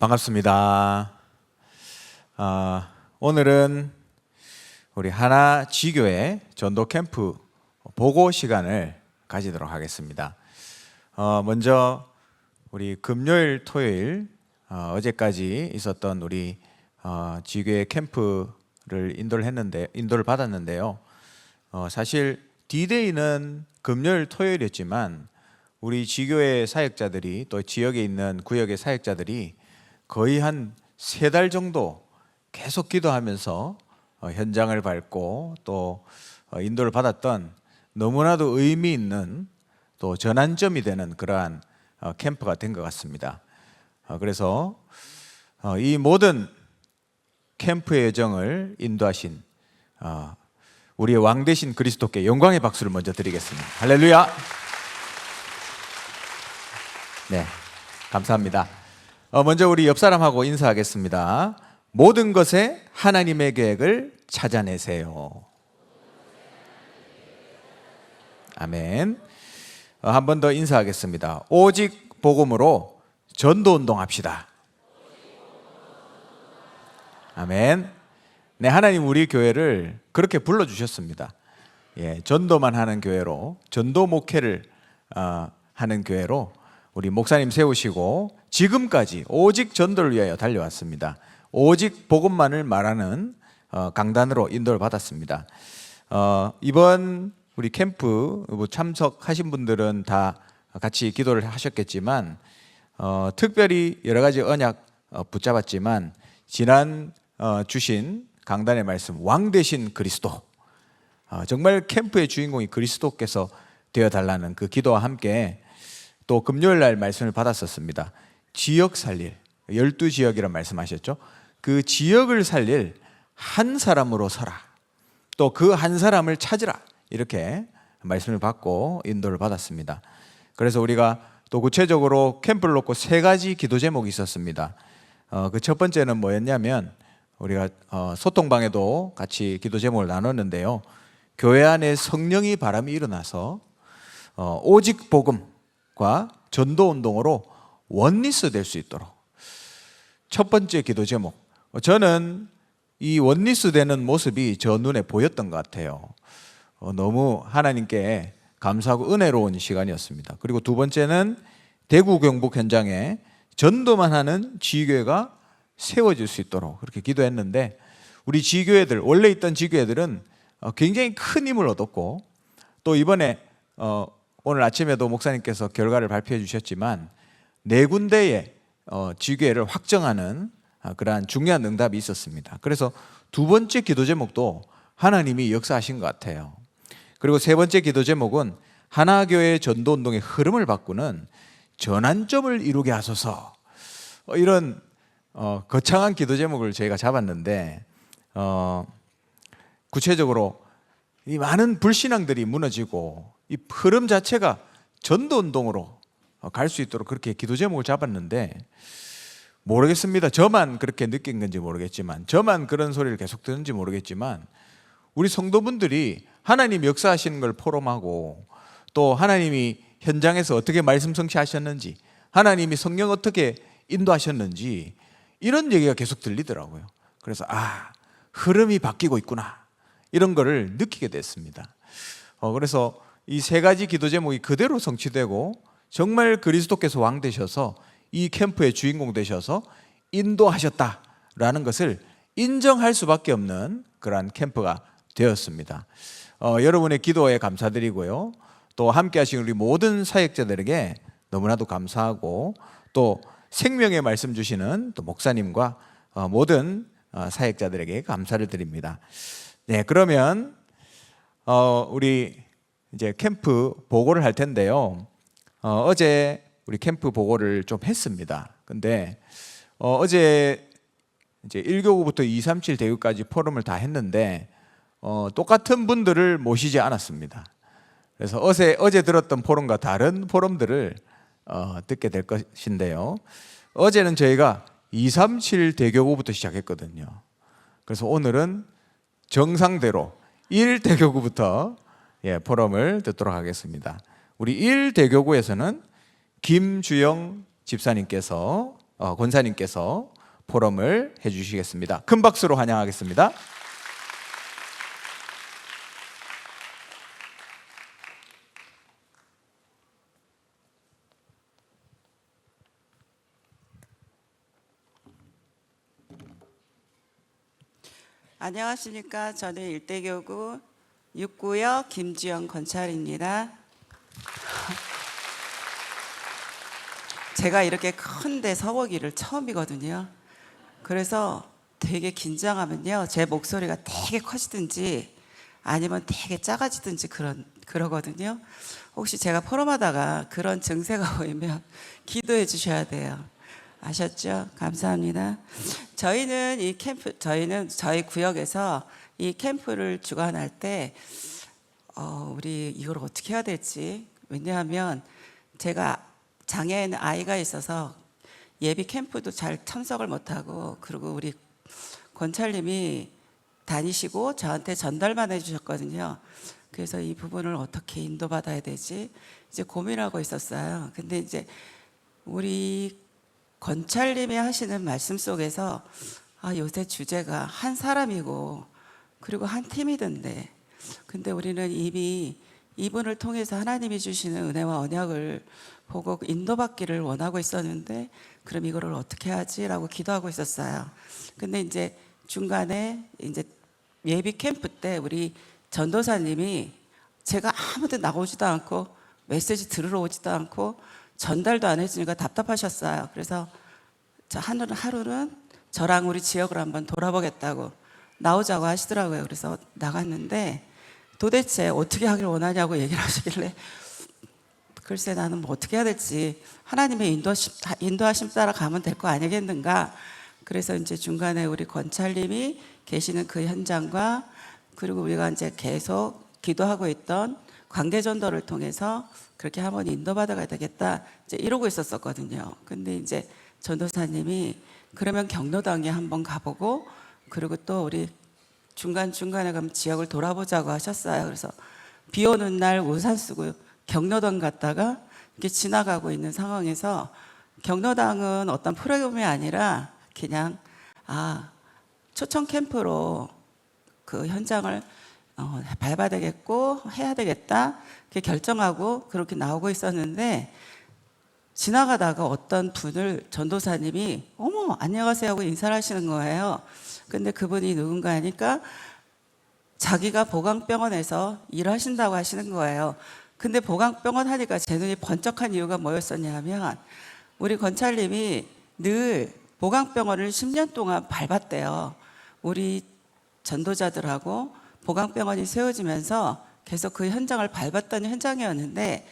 반갑습니다. 오늘은 우리 하나지교회 전도 캠프 보고 시간을 가지도록 하겠습니다. 먼저 우리 금요일, 토요일 어제까지 있었던 우리 지교회 캠프를 인도를 받았는데요. 사실 D-Day는 금요일, 토요일이었지만 우리 지교회 사역자들이 또 지역에 있는 구역의 사역자들이 거의 한 3달 정도 계속 기도하면서 현장을 밟고 또 인도를 받았던 너무나도 의미 있는 또 전환점이 되는 그러한 캠프가 된 것 같습니다. 그래서 이 모든 캠프의 여정을 인도하신 우리의 왕 되신 그리스도께 영광의 박수를 먼저 드리겠습니다. 할렐루야. 네, 감사합니다. 먼저 우리 옆 사람하고 인사하겠습니다. 모든 것에 하나님의 계획을 찾아내세요. 아멘. 한 번 더 인사하겠습니다. 오직 복음으로 전도운동 합시다. 아멘. 네, 하나님 우리 교회를 그렇게 불러주셨습니다. 전도만 하는 교회로, 전도 목회를 하는 교회로 우리 목사님 세우시고 지금까지 오직 전도를 위하여 달려왔습니다. 오직 복음만을 말하는 강단으로 인도를 받았습니다. 이번 우리 캠프 참석하신 분들은 다 같이 기도를 하셨겠지만 특별히 여러 가지 언약 붙잡았지만 지난 주신 강단의 말씀 왕 되신 그리스도, 정말 캠프의 주인공이 그리스도께서 되어달라는 그 기도와 함께 또 금요일 날 말씀을 받았었습니다. 지역 살릴, 12지역이라는 말씀하셨죠. 그 지역을 살릴 한 사람으로 서라, 또 그 한 사람을 찾으라, 이렇게 말씀을 받고 인도를 받았습니다. 그래서 우리가 또 구체적으로 캠프를 놓고 3가지 기도 제목이 있었습니다. 그 첫 번째는 뭐였냐면 우리가 소통방에도 같이 기도 제목을 나눴는데요. 교회 안에 성령의 바람이 일어나서 오직 복음과 전도운동으로 원리스 될 수 있도록. 첫 번째 기도 제목, 저는 이 원리스 되는 모습이 저 눈에 보였던 것 같아요. 너무 하나님께 감사하고 은혜로운 시간이었습니다. 그리고 두 번째는 대구 경북 현장에 전도만 하는 지교회가 세워질 수 있도록 그렇게 기도했는데, 우리 지교회들, 원래 있던 지교회들은 굉장히 큰 힘을 얻었고, 또 이번에 오늘 아침에도 목사님께서 결과를 발표해 주셨지만 4군데의 지교회를 확정하는 그러한 중요한 응답이 있었습니다. 그래서 두 번째 기도 제목도 하나님이 역사하신 것 같아요. 그리고 세 번째 기도 제목은 하나교회 전도운동의 흐름을 바꾸는 전환점을 이루게 하소서. 이런 거창한 기도 제목을 저희가 잡았는데, 구체적으로 이 많은 불신앙들이 무너지고 이 흐름 자체가 전도운동으로 갈 수 있도록 그렇게 기도 제목을 잡았는데, 모르겠습니다. 저만 그렇게 느낀 건지 모르겠지만, 저만 그런 소리를 계속 듣는지 모르겠지만, 우리 성도분들이 하나님 역사하시는 걸 포럼하고, 또 하나님이 현장에서 어떻게 말씀 성취하셨는지, 하나님이 성령 어떻게 인도하셨는지, 이런 얘기가 계속 들리더라고요. 그래서 흐름이 바뀌고 있구나, 이런 거를 느끼게 됐습니다. 그래서 이 3가지 기도 제목이 그대로 성취되고, 정말 그리스도께서 왕 되셔서 이 캠프의 주인공 되셔서 인도하셨다라는 것을 인정할 수밖에 없는 그러한 캠프가 되었습니다. 여러분의 기도에 감사드리고요, 또 함께 하신 우리 모든 사역자들에게 너무나도 감사하고, 또 생명의 말씀 주시는 또 목사님과 모든 사역자들에게 감사를 드립니다. 네, 그러면 우리 이제 캠프 보고를 할 텐데요. 어제 우리 캠프 보고를 좀 했습니다. 근데 어제 이제 1교구부터 237 대교까지 포럼을 다 했는데 똑같은 분들을 모시지 않았습니다. 그래서 어제 들었던 포럼과 다른 포럼들을 듣게 될 것인데요. 어제는 저희가 237 대교구부터 시작했거든요. 그래서 오늘은 정상대로 1대교구부터 포럼을 듣도록 하겠습니다. 우리 1대교구에서는 김주영 집사님께서 권사님께서 포럼을 해주시겠습니다. 큰 박수로 환영하겠습니다. 안녕하십니까. 저는 일대교구 6구역 김주영 권찰입니다. 제가 이렇게 큰데 서보기를 처음이거든요. 그래서 되게 긴장하면요, 제 목소리가 되게 커지든지 아니면 되게 작아지든지 그러거든요. 혹시 제가 포럼하다가 그런 증세가 보이면 기도해 주셔야 돼요. 아셨죠? 감사합니다. 저희는 저희 구역에서 이 캠프를 주관할 때 우리 이걸 어떻게 해야 될지, 왜냐하면 제가 장애인 아이가 있어서 예비 캠프도 잘 참석을 못하고, 그리고 우리 권찰님이 다니시고 저한테 전달만 해주셨거든요. 그래서 이 부분을 어떻게 인도받아야 되지 이제 고민하고 있었어요. 근데 이제 우리 권찰님이 하시는 말씀 속에서 요새 주제가 한 사람이고 그리고 한 팀이던데, 근데 우리는 이미 이분을 통해서 하나님이 주시는 은혜와 언약을 보고 인도받기를 원하고 있었는데, 그럼 이거를 어떻게 하지라고 기도하고 있었어요. 근데 이제 중간에 이제 예비 캠프 때 우리 전도사님이, 제가 아무도 나오지도 않고 메시지 들으러 오지도 않고 전달도 안 해주니까 답답하셨어요. 그래서 하루는 저랑 우리 지역을 한번 돌아보겠다고 나오자고 하시더라고요. 그래서 나갔는데 도대체 어떻게 하길 원하냐고 얘기를 하시길래, 글쎄 나는 뭐 어떻게 해야 될지 하나님의 인도하심 따라 가면 될 거 아니겠는가. 그래서 이제 중간에 우리 권찰님이 계시는 그 현장과, 그리고 우리가 이제 계속 기도하고 있던 광대전도를 통해서 그렇게 한번 인도받아가야 되겠다 이제 이러고 있었거든요. 근데 이제 전도사님이 그러면 경로당에 한번 가보고, 그리고 또 우리 중간중간에 가면 지역을 돌아보자고 하셨어요. 그래서 비 오는 날 우산 쓰고 경로당 갔다가 이렇게 지나가고 있는 상황에서, 경로당은 어떤 프로그램이 아니라 그냥 초청 캠프로 그 현장을 밟아야 되겠고 해야 되겠다 이렇게 결정하고 그렇게 나오고 있었는데, 지나가다가 어떤 분을 전도사님이 어머 안녕하세요 하고 인사를 하시는 거예요. 근데 그분이 누군가 하니까 자기가 보강병원에서 일하신다고 하시는 거예요. 근데 보강병원 하니까 제 눈이 번쩍한 이유가 뭐였었냐면, 우리 권찰님이 늘 보강병원을 10년 동안 밟았대요. 우리 전도자들하고 보강병원이 세워지면서 계속 그 현장을 밟았던 현장이었는데,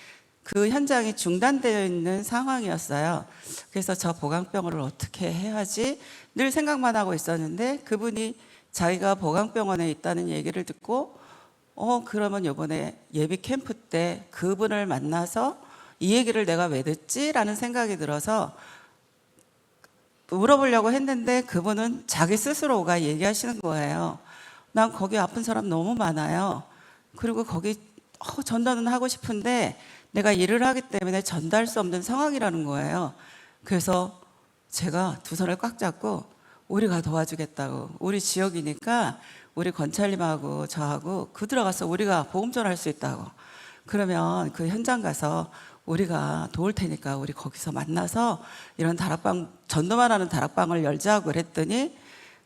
그 현장이 중단되어 있는 상황이었어요. 그래서 저 보강병원을 어떻게 해야지 늘 생각만 하고 있었는데, 그분이 자기가 보강병원에 있다는 얘기를 듣고 그러면 이번에 예비 캠프 때 그분을 만나서 이 얘기를 내가 왜 듣지? 라는 생각이 들어서 물어보려고 했는데, 그분은 자기 스스로가 얘기하시는 거예요. 난 거기 아픈 사람 너무 많아요. 그리고 거기 전도는 하고 싶은데 내가 일을 하기 때문에 전달할 수 없는 상황이라는 거예요. 그래서 제가 두 손을 꽉 잡고 우리가 도와주겠다고, 우리 지역이니까 우리 권찰님하고 저하고 그 들어가서 우리가 복음 전할 수 있다고, 그러면 그 현장 가서 우리가 도울 테니까 우리 거기서 만나서 이런 다락방, 전도만 하는 다락방을 열자고 그랬더니,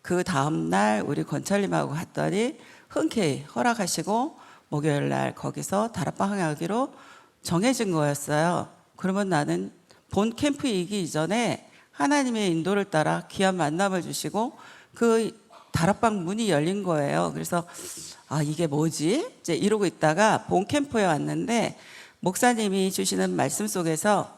그 다음날 우리 권찰님하고 갔더니 흔쾌히 허락하시고 목요일 날 거기서 다락방 하기로 정해진 거였어요. 그러면 나는 본 캠프이기 이전에 하나님의 인도를 따라 귀한 만남을 주시고 그 다락방 문이 열린 거예요. 그래서 이게 뭐지? 이제 이러고 있다가 본 캠프에 왔는데, 목사님이 주시는 말씀 속에서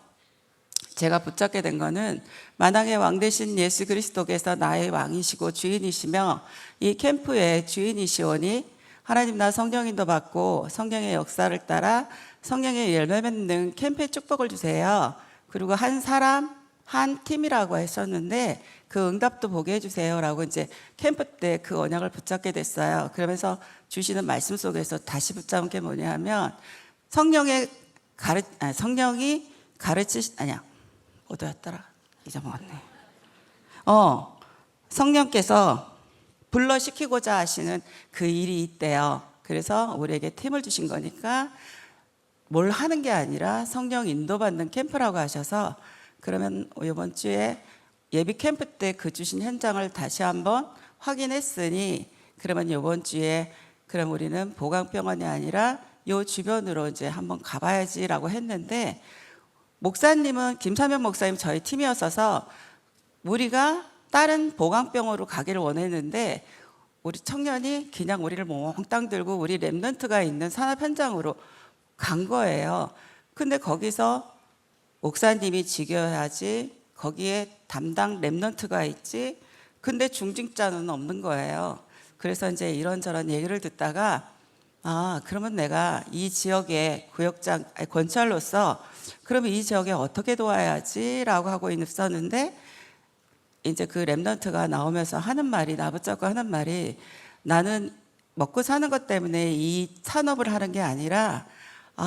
제가 붙잡게 된 거는, 만왕의 왕 되신 예수 그리스도께서 나의 왕이시고 주인이시며 이 캠프의 주인이시오니 하나님 나 성령인도 받고 성령의 역사를 따라 성령의 열매 맺는 캠프의 축복을 주세요. 그리고 한 사람 한 팀이라고 했었는데 그 응답도 보게 해주세요라고 이제 캠프 때 그 언약을 붙잡게 됐어요. 그러면서 주시는 말씀 속에서 다시 붙잡은 게 뭐냐면, 성령이 가르치시, 어디였더라? 잊어먹었네. 성령께서 불러시키고자 하시는 그 일이 있대요. 그래서 우리에게 팀을 주신 거니까 뭘 하는 게 아니라 성령 인도받는 캠프라고 하셔서, 그러면 이번 주에 예비 캠프 때 그 주신 현장을 다시 한번 확인했으니, 그러면 이번 주에 그럼 우리는 보강병원이 아니라 요 주변으로 이제 한번 가봐야지라고 했는데, 목사님은 김사명 목사님 저희 팀이었어서 우리가 다른 보강병원으로 가기를 원했는데, 우리 청년이 그냥 우리를 몽땅 들고 우리 랩런트가 있는 산업 현장으로 간 거예요. 근데 거기서 목사님이 지켜야지, 거기에 담당 랩런트가 있지, 근데 중직자는 없는 거예요. 그래서 이제 이런저런 얘기를 듣다가, 그러면 내가 이 지역의 구역장, 권찰로서 그러면 이 지역에 어떻게 도와야지라고 하고 있었는데, 이제 그 랩런트가 나오면서 하는 말이, 나붙잡고 하는 말이, 나는 먹고 사는 것 때문에 이 산업을 하는 게 아니라,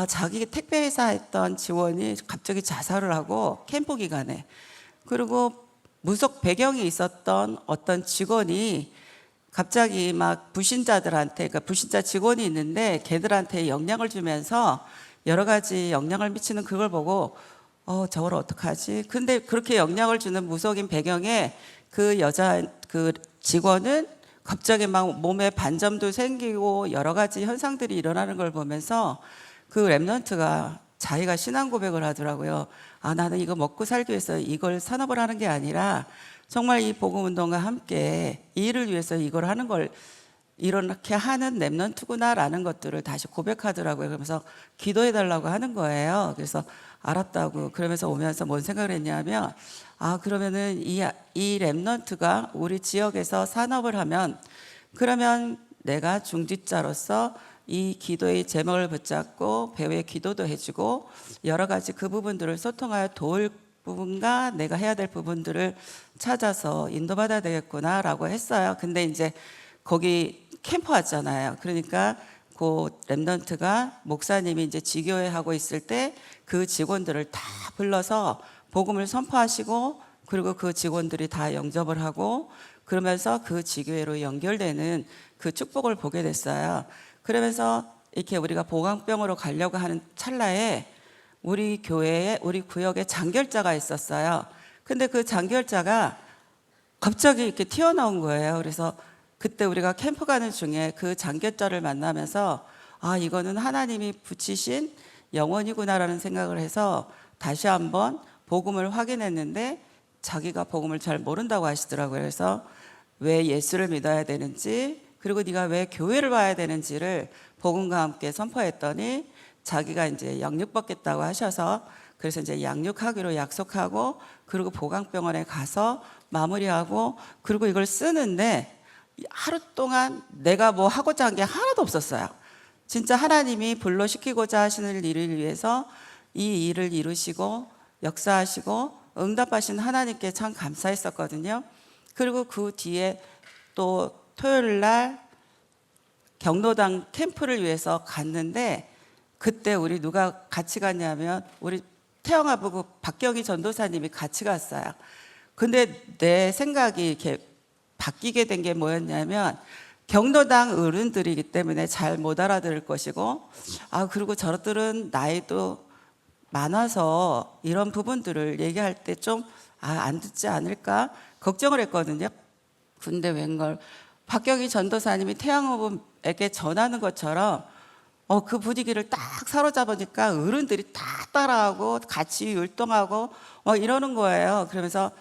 자기 택배회사 했던 직원이 갑자기 자살을 하고 캠프 기간에, 그리고 무속 배경이 있었던 어떤 직원이 갑자기 막 불신자들한테, 그러니까 불신자 직원이 있는데 걔들한테 영향을 주면서 여러 가지 영향을 미치는 그걸 보고 저걸 어떡하지? 근데 그렇게 영향을 주는 무속인 배경에 그 여자 그 직원은 갑자기 막 몸에 반점도 생기고 여러 가지 현상들이 일어나는 걸 보면서 그 랩런트가 자기가 신앙 고백을 하더라고요. 나는 이거 먹고 살기 위해서 이걸 산업을 하는 게 아니라 정말 이 복음 운동과 함께 이 일을 위해서 이걸 하는 걸 이렇게 하는 랩런트구나라는 것들을 다시 고백하더라고요. 그러면서 기도해 달라고 하는 거예요. 그래서 알았다고 그러면서 오면서 뭔 생각을 했냐면, 그러면은 이 랩런트가 우리 지역에서 산업을 하면, 그러면 내가 중직자로서 이 기도의 제목을 붙잡고 배우의 기도도 해주고 여러 가지 그 부분들을 소통하여 도울 부분과 내가 해야 될 부분들을 찾아서 인도받아야 되겠구나라고 했어요. 근데 이제 거기 캠프 왔잖아요. 그러니까 그 랩런트가 목사님이 이제 지교회 하고 있을 때 그 직원들을 다 불러서 복음을 선포하시고, 그리고 그 직원들이 다 영접을 하고 그러면서 그 지교회로 연결되는 그 축복을 보게 됐어요. 그러면서 이렇게 우리가 보강병으로 가려고 하는 찰나에 우리 교회에, 우리 구역에 장결자가 있었어요. 근데 그 장결자가 갑자기 이렇게 튀어나온 거예요. 그래서 그때 우리가 캠프 가는 중에 그 장결자를 만나면서 이거는 하나님이 붙이신 영혼이구나라는 생각을 해서 다시 한번 복음을 확인했는데, 자기가 복음을 잘 모른다고 하시더라고요. 그래서 왜 예수를 믿어야 되는지, 그리고 네가 왜 교회를 와야 되는지를 복음과 함께 선포했더니 자기가 이제 양육 받겠다고 하셔서, 그래서 이제 양육하기로 약속하고, 그리고 보강병원에 가서 마무리하고, 그리고 이걸 쓰는데 하루 동안 내가 뭐 하고자 한 게 하나도 없었어요. 진짜 하나님이 불러시키고자 하시는 일을 위해서 이 일을 이루시고 역사하시고 응답하신 하나님께 참 감사했었거든요. 그리고 그 뒤에 또 토요일 날 경로당 캠프를 위해서 갔는데, 그때 우리 누가 같이 갔냐면 우리 태영아부부 박경희 전도사님이 같이 갔어요. 근데 내 생각이 이렇게 바뀌게 된 게 뭐였냐면, 경로당 어른들이기 때문에 잘 못 알아들을 것이고, 그리고 저들은 나이도 많아서 이런 부분들을 얘기할 때 좀 안 듣지 않을까 걱정을 했거든요. 근데 웬걸 박경희 전도사님이 태양호부에게 전하는 것처럼 그 분위기를 딱 사로잡으니까 어른들이 다 따라하고 같이 율동하고 이러는 거예요. 그러면서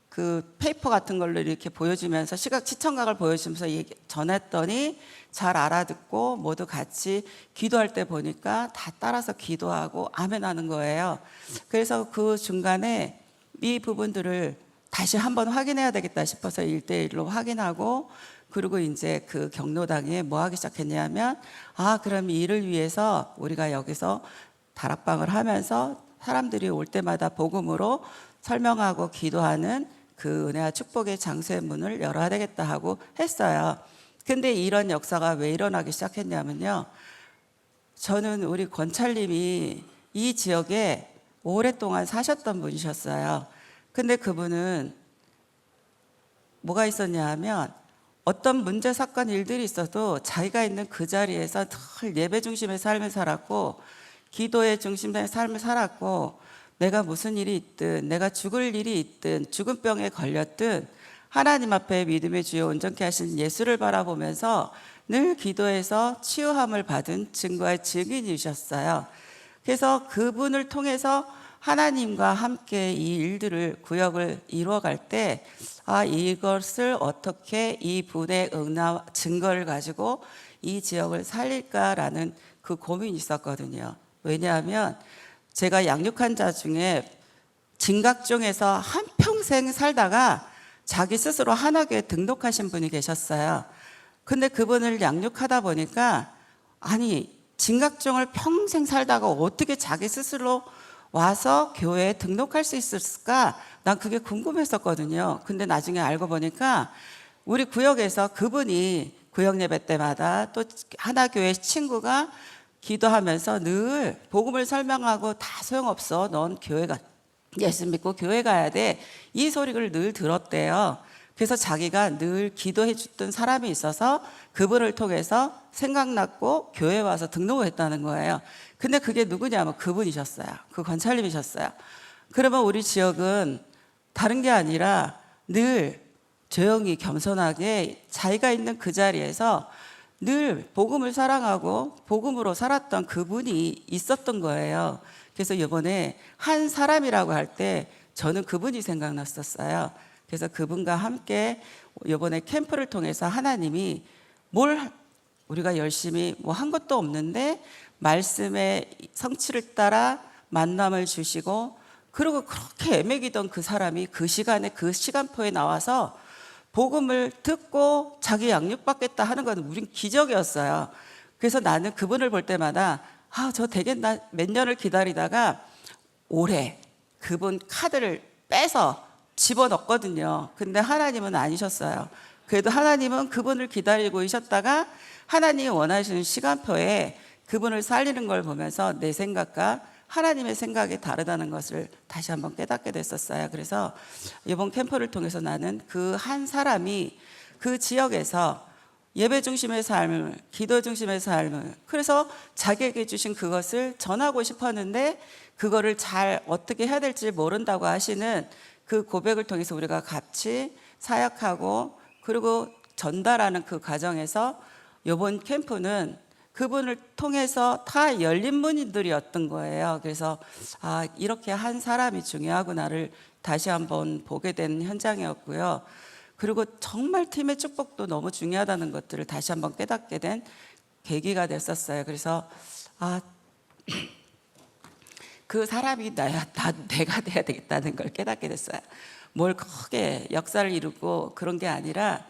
그 페이퍼 같은 걸로 이렇게 보여주면서 시청각을 보여주면서 전했더니 잘 알아듣고 모두 같이 기도할 때 보니까 다 따라서 기도하고 아멘하는 거예요. 그래서 그 중간에 이 부분들을 다시 한번 확인해야 되겠다 싶어서 1대1로 확인하고, 그리고 이제 그 경로당에 뭐 하기 시작했냐면, 그럼 이 일을 위해서 우리가 여기서 다락방을 하면서 사람들이 올 때마다 복음으로 설명하고 기도하는 그 은혜와 축복의 장소의 문을 열어야 되겠다 하고 했어요. 근데 이런 역사가 왜 일어나기 시작했냐면요, 저는 우리 권찰님이 이 지역에 오랫동안 사셨던 분이셨어요. 근데 그분은 뭐가 있었냐 하면 어떤 문제 사건 일들이 있어도 자기가 있는 그 자리에서 늘 예배 중심의 삶을 살았고 기도의 중심의 삶을 살았고 내가 무슨 일이 있든 내가 죽을 일이 있든 죽은 병에 걸렸든 하나님 앞에 믿음의 주여 온전케 하신 예수를 바라보면서 늘 기도해서 치유함을 받은 증거의 증인이셨어요. 그래서 그분을 통해서 하나님과 함께 이 일들을 구역을 이루어갈 때 이것을 어떻게 이 분의 증거를 가지고 이 지역을 살릴까라는 그 고민이 있었거든요. 왜냐하면 제가 양육한 자 중에 진각종에서 한평생 살다가 자기 스스로 하나교에 등록하신 분이 계셨어요. 근데 그분을 양육하다 보니까 진각종을 평생 살다가 어떻게 자기 스스로 와서 교회에 등록할 수 있을까? 난 그게 궁금했었거든요. 근데 나중에 알고 보니까 우리 구역에서 그분이 구역 예배 때마다 또 하나교회 친구가 기도하면서 늘 복음을 설명하고 다 소용없어. 넌 교회가 예수 믿고 교회 가야 돼. 이 소리를 늘 들었대요. 그래서 자기가 늘 기도해 주던 사람이 있어서 그분을 통해서 생각났고 교회에 와서 등록을 했다는 거예요. 근데 그게 누구냐면 그분이셨어요. 그 권찰님이셨어요. 그러면 우리 지역은 다른 게 아니라 늘 조용히 겸손하게 자기가 있는 그 자리에서 늘 복음을 사랑하고 복음으로 살았던 그분이 있었던 거예요. 그래서 이번에 한 사람이라고 할 때 저는 그분이 생각났었어요. 그래서 그분과 함께 이번에 캠프를 통해서 하나님이 우리가 열심히 한 것도 없는데 말씀의 성취를 따라 만남을 주시고 그리고 그렇게 애매기던 그 사람이 그 시간에 그 시간표에 나와서 복음을 듣고 자기 양육받겠다 하는 건 우린 기적이었어요. 그래서 나는 그분을 볼 때마다 저 되겠나 몇 년을 기다리다가 올해 그분 카드를 빼서 집어넣었거든요. 근데 하나님은 아니셨어요. 그래도 하나님은 그분을 기다리고 있었다가 하나님이 원하시는 시간표에 그분을 살리는 걸 보면서 내 생각과 하나님의 생각이 다르다는 것을 다시 한번 깨닫게 됐었어요. 그래서 이번 캠프를 통해서 나는 그 한 사람이 그 지역에서 예배 중심의 삶을, 기도 중심의 삶을, 그래서 자기에게 주신 그것을 전하고 싶었는데 그거를 잘 어떻게 해야 될지 모른다고 하시는 그 고백을 통해서 우리가 같이 사역하고 그리고 전달하는 그 과정에서 이번 캠프는 그분을 통해서 다 열린 문들이었던 거예요. 그래서 이렇게 한 사람이 중요하구나를 다시 한번 보게 된 현장이었고요. 그리고 정말 팀의 축복도 너무 중요하다는 것들을 다시 한번 깨닫게 된 계기가 됐었어요. 그래서 그 사람이 내가 돼야 되겠다는 걸 깨닫게 됐어요. 뭘 크게 역사를 이루고 그런 게 아니라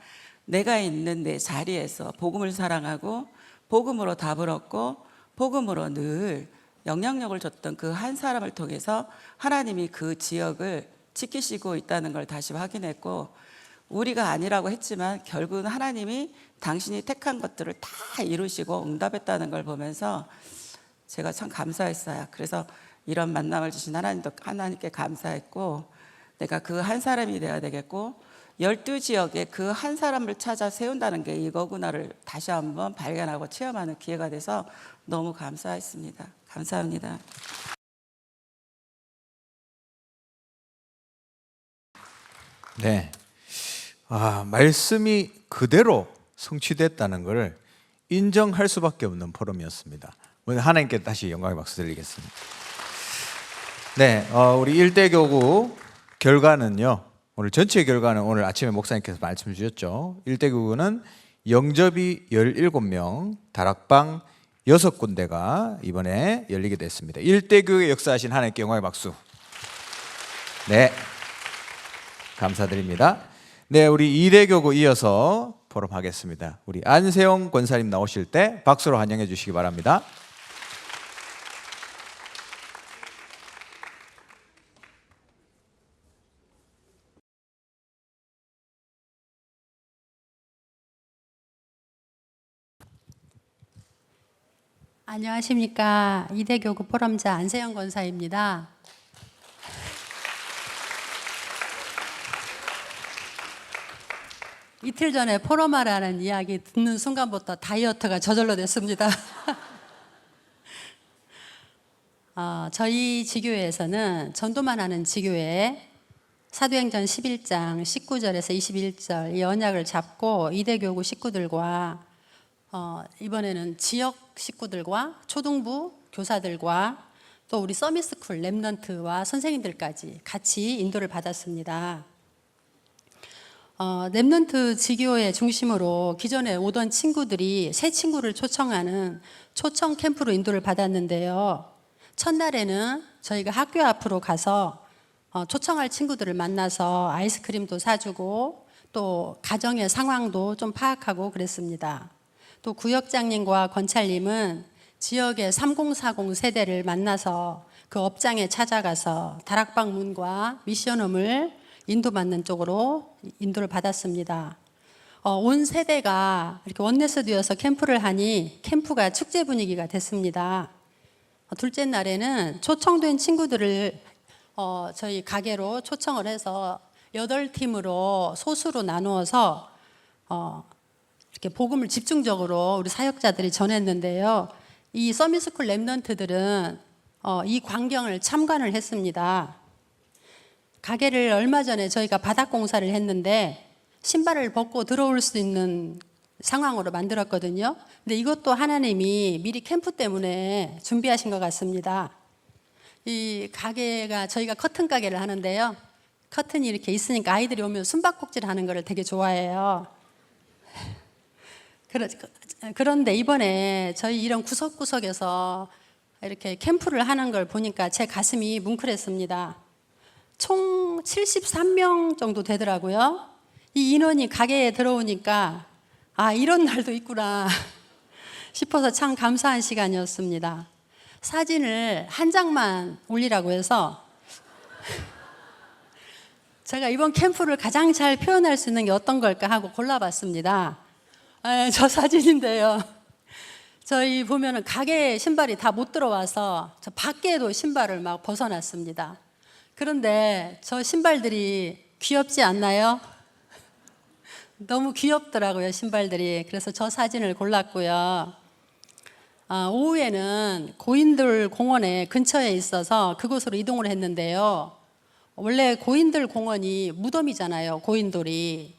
내가 있는 내 자리에서 복음을 사랑하고 복음으로 답을 얻고 복음으로 늘 영향력을 줬던 그 한 사람을 통해서 하나님이 그 지역을 지키시고 있다는 걸 다시 확인했고 우리가 아니라고 했지만 결국은 하나님이 당신이 택한 것들을 다 이루시고 응답했다는 걸 보면서 제가 참 감사했어요. 그래서 이런 만남을 주신 하나님께 감사했고 내가 그 한 사람이 되어야 되겠고 12지역에 그 한 사람을 찾아 세운다는 게 이거구나를 다시 한번 발견하고 체험하는 기회가 돼서 너무 감사했습니다. 감사합니다. 네. 말씀이 그대로 성취됐다는 것을 인정할 수밖에 없는 포럼이었습니다. 오늘 하나님께 다시 영광의 박수 드리겠습니다. 네, 우리 일대교구 결과는요. 오늘 전체 결과는 오늘 아침에 목사님께서 말씀 주셨죠. 일대교구는 영접이 17명, 다락방 6군데가 이번에 열리게 됐습니다. 일대교구의 역사하신 하나님께 영광의 박수. 네, 감사드립니다. 네, 우리 이대교구 이어서 포럼하겠습니다. 우리 안세영 권사님 나오실 때 박수로 환영해 주시기 바랍니다. 안녕하십니까. 이대교구 포럼자 안세영 권사입니다. 이틀 전에 포럼하라는 이야기 듣는 순간부터 다이어트가 저절로 됐습니다. 저희 지교회에서는 전도만 하는 지교회에 사도행전 11장 19절에서 21절 이 언약을 잡고 이대교구 식구들과 이번에는 지역 식구들과 초등부 교사들과 또 우리 서밋스쿨 랩넌트와 선생님들까지 같이 인도를 받았습니다. 랩넌트 지교회 중심으로 기존에 오던 친구들이 새 친구를 초청하는 초청 캠프로 인도를 받았는데요. 첫날에는 저희가 학교 앞으로 가서 초청할 친구들을 만나서 아이스크림도 사주고 또 가정의 상황도 좀 파악하고 그랬습니다. 또 구역장님과 권찰님은 지역의 3040 세대를 만나서 그 업장에 찾아가서 다락방문과 미션홈을 인도받는 쪽으로 인도를 받았습니다. 온 세대가 이렇게 원네스 되어서 캠프를 하니 캠프가 축제 분위기가 됐습니다. 둘째 날에는 초청된 친구들을 저희 가게로 초청을 해서 8팀으로 소수로 나누어서 이렇게 복음을 집중적으로 우리 사역자들이 전했는데요. 이 서밋스쿨 랩넌트들은 이 광경을 참관을 했습니다. 가게를 얼마 전에 저희가 바닥 공사를 했는데 신발을 벗고 들어올 수 있는 상황으로 만들었거든요. 근데 이것도 하나님이 미리 캠프 때문에 준비하신 것 같습니다. 이 가게가 저희가 커튼 가게를 하는데요. 커튼이 이렇게 있으니까 아이들이 오면 숨바꼭질 하는 거를 되게 좋아해요. 그런데 이번에 저희 이런 구석구석에서 이렇게 캠프를 하는 걸 보니까 제 가슴이 뭉클했습니다. 총 73명 정도 되더라고요. 이 인원이 가게에 들어오니까 이런 날도 있구나 싶어서 참 감사한 시간이었습니다. 사진을 한 장만 올리라고 해서 제가 이번 캠프를 가장 잘 표현할 수 있는 게 어떤 걸까 하고 골라봤습니다. 저 사진인데요. 저희 보면은 가게에 신발이 다 못 들어와서 저 밖에도 신발을 막 벗어놨습니다. 그런데 저 신발들이 귀엽지 않나요? 너무 귀엽더라고요, 신발들이. 그래서 저 사진을 골랐고요. 오후에는 고인들 공원에 근처에 있어서 그곳으로 이동을 했는데요. 원래 고인들 공원이 무덤이잖아요, 고인돌이.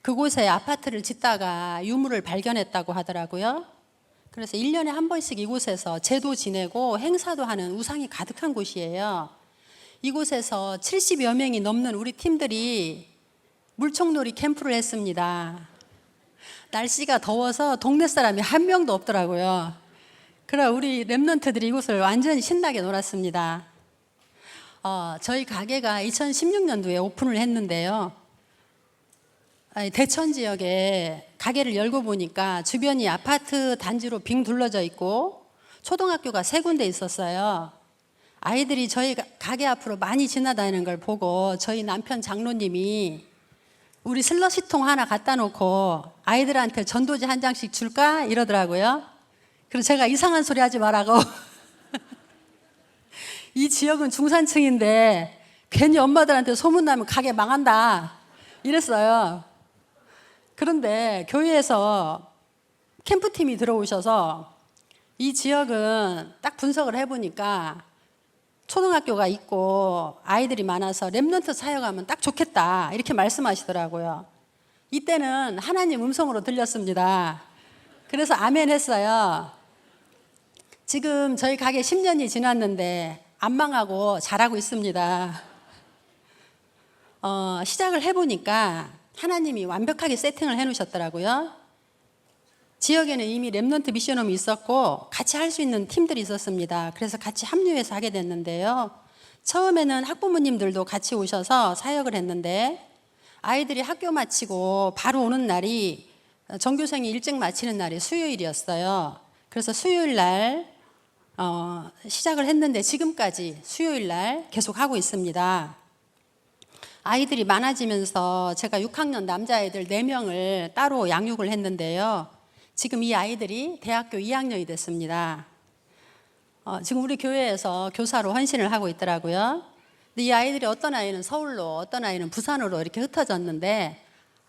그곳에 아파트를 짓다가 유물을 발견했다고 하더라고요. 그래서 1년에 한 번씩 이곳에서 제도 지내고 행사도 하는 우상이 가득한 곳이에요. 이곳에서 70여 명이 넘는 우리 팀들이 물총놀이 캠프를 했습니다. 날씨가 더워서 동네 사람이 한 명도 없더라고요. 그래 우리 랩런트들이 이곳을 완전히 신나게 놀았습니다. 저희 가게가 2016년도에 오픈을 했는데요. 대천 지역에 가게를 열고 보니까 주변이 아파트 단지로 빙 둘러져 있고 초등학교가 3군데 있었어요. 아이들이 저희 가게 앞으로 많이 지나다니는 걸 보고 저희 남편 장로님이 우리 슬러시통 하나 갖다 놓고 아이들한테 전도지 한 장씩 줄까? 이러더라고요. 그래서 제가 이상한 소리 하지 말라고 이 지역은 중산층인데 괜히 엄마들한테 소문나면 가게 망한다 이랬어요. 그런데 교회에서 캠프팀이 들어오셔서 이 지역은 딱 분석을 해보니까 초등학교가 있고 아이들이 많아서 랩런트 사역하면 딱 좋겠다 이렇게 말씀하시더라고요. 이때는 하나님 음성으로 들렸습니다. 그래서 아멘 했어요. 지금 저희 가게 10년이 지났는데 안 망하고 잘하고 있습니다. 시작을 해보니까 하나님이 완벽하게 세팅을 해놓으셨더라고요. 지역에는 이미 랩넌트 미션홈이 있었고 같이 할 수 있는 팀들이 있었습니다. 그래서 같이 합류해서 하게 됐는데요. 처음에는 학부모님들도 같이 오셔서 사역을 했는데 아이들이 학교 마치고 바로 오는 날이 전교생이 일찍 마치는 날이 수요일이었어요. 그래서 수요일 날 시작을 했는데 지금까지 수요일 날 계속 하고 있습니다. 아이들이 많아지면서 제가 6학년 남자아이들 4명을 따로 양육을 했는데요. 지금 이 아이들이 대학교 2학년이 됐습니다. 지금 우리 교회에서 교사로 헌신을 하고 있더라고요. 근데 이 아이들이 어떤 아이는 서울로, 어떤 아이는 부산으로 이렇게 흩어졌는데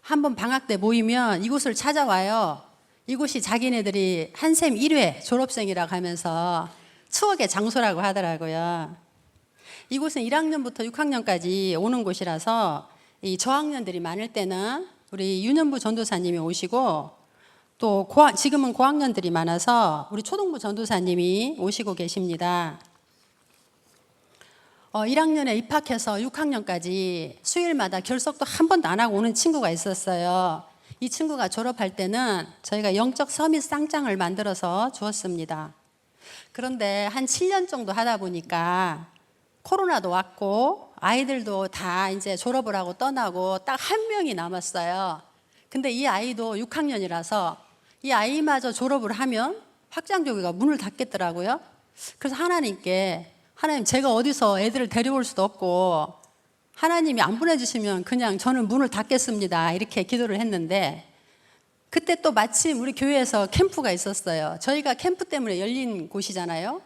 한번 방학 때 모이면 이곳을 찾아와요. 이곳이 자기네들이 한샘 1회 졸업생이라고 하면서 추억의 장소라고 하더라고요. 이곳은 1학년부터 6학년까지 오는 곳이라서 이 저학년들이 많을 때는 우리 윤현부 전도사님이 오시고, 또 지금은 고학년들이 많아서 우리 초등부 전도사님이 오시고 계십니다. 1학년에 입학해서 6학년까지 수요일마다 결석도 한 번도 안 하고 오는 친구가 있었어요. 이 친구가 졸업할 때는 저희가 영적 서밋 쌍장을 만들어서 주었습니다. 그런데 한 7년 정도 하다 보니까 코로나도 왔고 아이들도 다 이제 졸업을 하고 떠나고 딱 한 명이 남았어요. 근데 이 아이도 6학년이라서 이 아이마저 졸업을 하면 확장교회가 문을 닫겠더라고요. 그래서 하나님께, 하나님, 제가 어디서 애들을 데려올 수도 없고 하나님이 안 보내주시면 그냥 저는 문을 닫겠습니다, 이렇게 기도를 했는데, 그때 또 마침 우리 교회에서 캠프가 있었어요. 저희가 캠프 때문에 열린 곳이잖아요.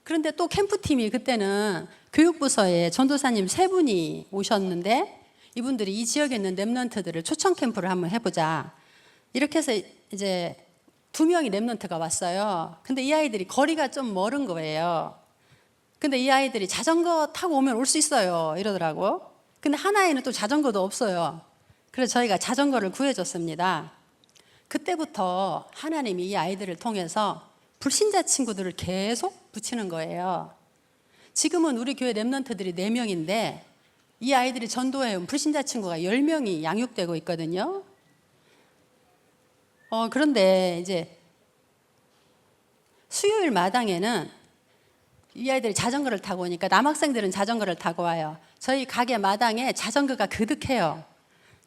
그런데 또 캠프팀이 그때는 교육부서에 전도사님 3분이 오셨는데, 이분들이 이 지역에 있는 랩런트들을 초청 캠프를 한번 해보자, 이렇게 해서 이제 2명이 랩런트가 왔어요. 근데 이 아이들이 거리가 좀 멀은 거예요. 근데 이 아이들이 자전거 타고 오면 올 수 있어요, 이러더라고. 근데 한 아이는 또 자전거도 없어요. 그래서 저희가 자전거를 구해줬습니다. 그때부터 하나님이 이 아이들을 통해서 불신자 친구들을 계속 붙이는 거예요. 지금은 우리 교회 랩런트들이 4명인데 이 아이들이 전도해온 불신자 친구가 10명이 양육되고 있거든요. 그런데 이제 수요일 마당에는 이 아이들이 자전거를 타고 오니까 남학생들은 자전거를 타고 와요. 저희 가게 마당에 자전거가 그득해요.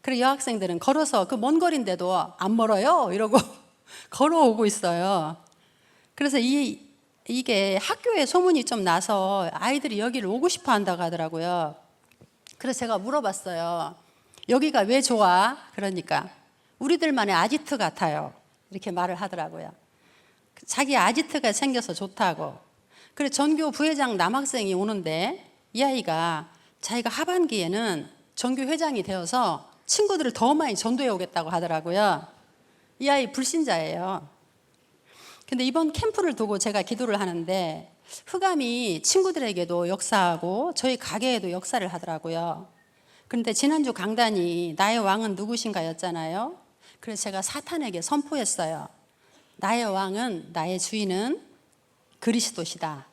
그리고 여학생들은 걸어서 그 먼 거리인데도 안 멀어요 이러고 걸어오고 있어요. 그래서 이게 학교에 소문이 좀 나서 아이들이 여기를 오고 싶어 한다고 하더라고요. 그래서 제가 물어봤어요. 여기가 왜 좋아? 그러니까 우리들만의 아지트 같아요, 이렇게 말을 하더라고요. 자기 아지트가 생겨서 좋다고. 그래서 전교 부회장 남학생이 오는데 이 아이가 자기가 하반기에는 전교 회장이 되어서 친구들을 더 많이 전도해 오겠다고 하더라고요. 이 아이 불신자예요. 근데 이번 캠프를 두고 제가 기도를 하는데 흑암이 친구들에게도 역사하고 저희 가게에도 역사를 하더라고요. 그런데 지난주 강단이 나의 왕은 누구신가 였잖아요. 그래서 제가 사탄에게 선포했어요. 나의 왕은, 나의 주인은 그리스도시다.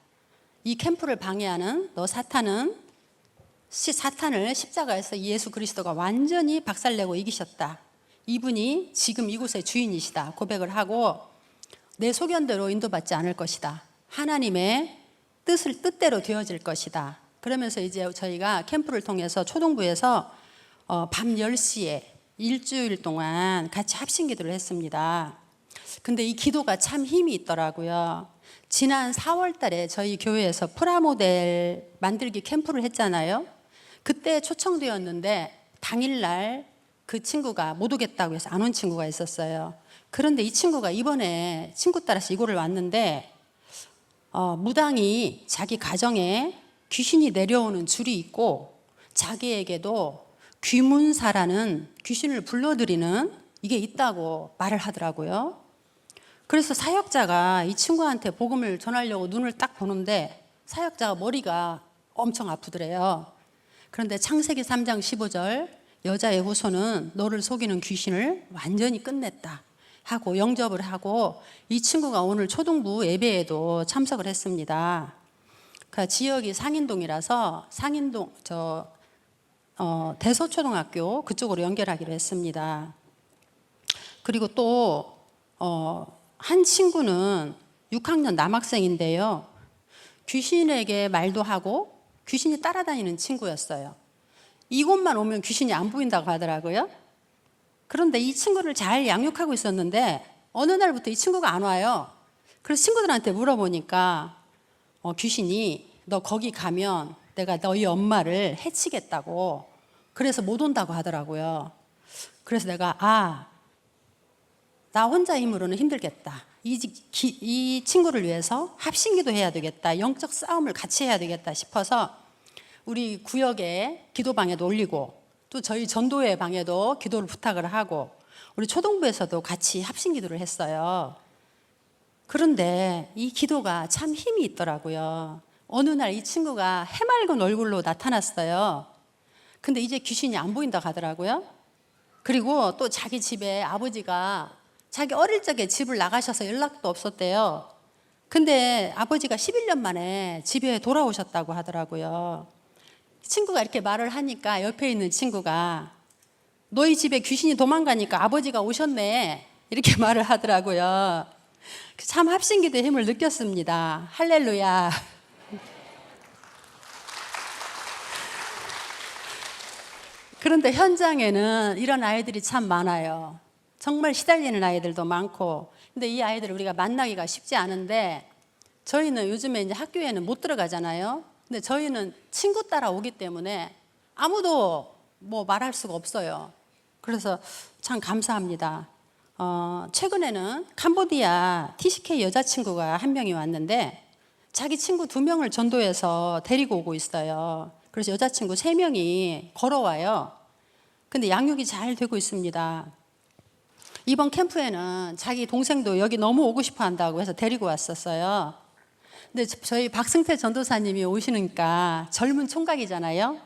이 캠프를 방해하는 너 사탄을 십자가에서 예수 그리스도가 완전히 박살내고 이기셨다. 이분이 지금 이곳의 주인이시다 고백을 하고 내 소견대로 인도받지 않을 것이다. 하나님의 뜻대로 되어질 것이다. 그러면서 이제 저희가 캠프를 통해서 초등부에서 밤 10시에 일주일 동안 같이 합심 기도를 했습니다. 근데 이 기도가 참 힘이 있더라고요. 지난 4월 달에 저희 교회에서 프라모델 만들기 캠프를 했잖아요. 그때 초청되었는데 당일날 그 친구가 못 오겠다고 해서 안 온 친구가 있었어요. 그런데 이 친구가 이번에 친구 따라서 이곳을 왔는데 무당이 자기 가정에 귀신이 내려오는 줄이 있고 자기에게도 귀문사라는 귀신을 불러들이는 이게 있다고 말을 하더라고요. 그래서 사역자가 이 친구한테 복음을 전하려고 눈을 딱 보는데 사역자가 머리가 엄청 아프더래요. 그런데 창세기 3장 15절 여자의 후손은 너를 속이는 귀신을 완전히 끝냈다 하고 영접을 하고 이 친구가 오늘 초등부 예배에도 참석을 했습니다. 그 지역이 상인동이라서 상인동 대서초등학교 그쪽으로 연결하기로 했습니다. 그리고 또 한 친구는 6학년 남학생인데요. 귀신에게 말도 하고 귀신이 따라다니는 친구였어요. 이곳만 오면 귀신이 안 보인다고 하더라고요. 그런데 이 친구를 잘 양육하고 있었는데 어느 날부터 이 친구가 안 와요. 그래서 친구들한테 물어보니까 귀신이 너 거기 가면 내가 너희 엄마를 해치겠다고 그래서 못 온다고 하더라고요. 그래서 내가 나 혼자 힘으로는 힘들겠다. 이 친구를 위해서 합심기도 해야 되겠다. 영적 싸움을 같이 해야 되겠다 싶어서 우리 구역에 기도방에도 올리고 또 또 저희 전도회 방에도 기도를 부탁을 하고 우리 초등부에서도 같이 합심 기도를 했어요. 그런데 이 기도가 참 힘이 있더라고요. 어느 날 이 친구가 해맑은 얼굴로 나타났어요. 근데 이제 귀신이 안 보인다 하더라고요. 그리고 또 자기 집에 아버지가 자기 어릴 적에 집을 나가셔서 연락도 없었대요. 근데 아버지가 11년 만에 집에 돌아오셨다고 하더라고요. 친구가 이렇게 말을 하니까 옆에 있는 친구가 너희 집에 귀신이 도망가니까 아버지가 오셨네 이렇게 말을 하더라고요. 참 합심기도의 힘을 느꼈습니다. 할렐루야. 그런데 현장에는 이런 아이들이 참 많아요. 정말 시달리는 아이들도 많고, 근데 이 아이들을 우리가 만나기가 쉽지 않은데, 저희는 요즘에 이제 학교에는 못 들어가잖아요. 근데 저희는 친구 따라 오기 때문에 아무도 뭐 말할 수가 없어요. 그래서 참 감사합니다. 최근에는 캄보디아 TCK 여자친구가 한 명이 왔는데 자기 친구 2명을 전도해서 데리고 오고 있어요. 그래서 여자친구 3명이 걸어와요. 근데 양육이 잘 되고 있습니다. 이번 캠프에는 자기 동생도 여기 너무 오고 싶어 한다고 해서 데리고 왔었어요. 근데 저희 박승태 전도사님이 오시니까 젊은 총각이잖아요.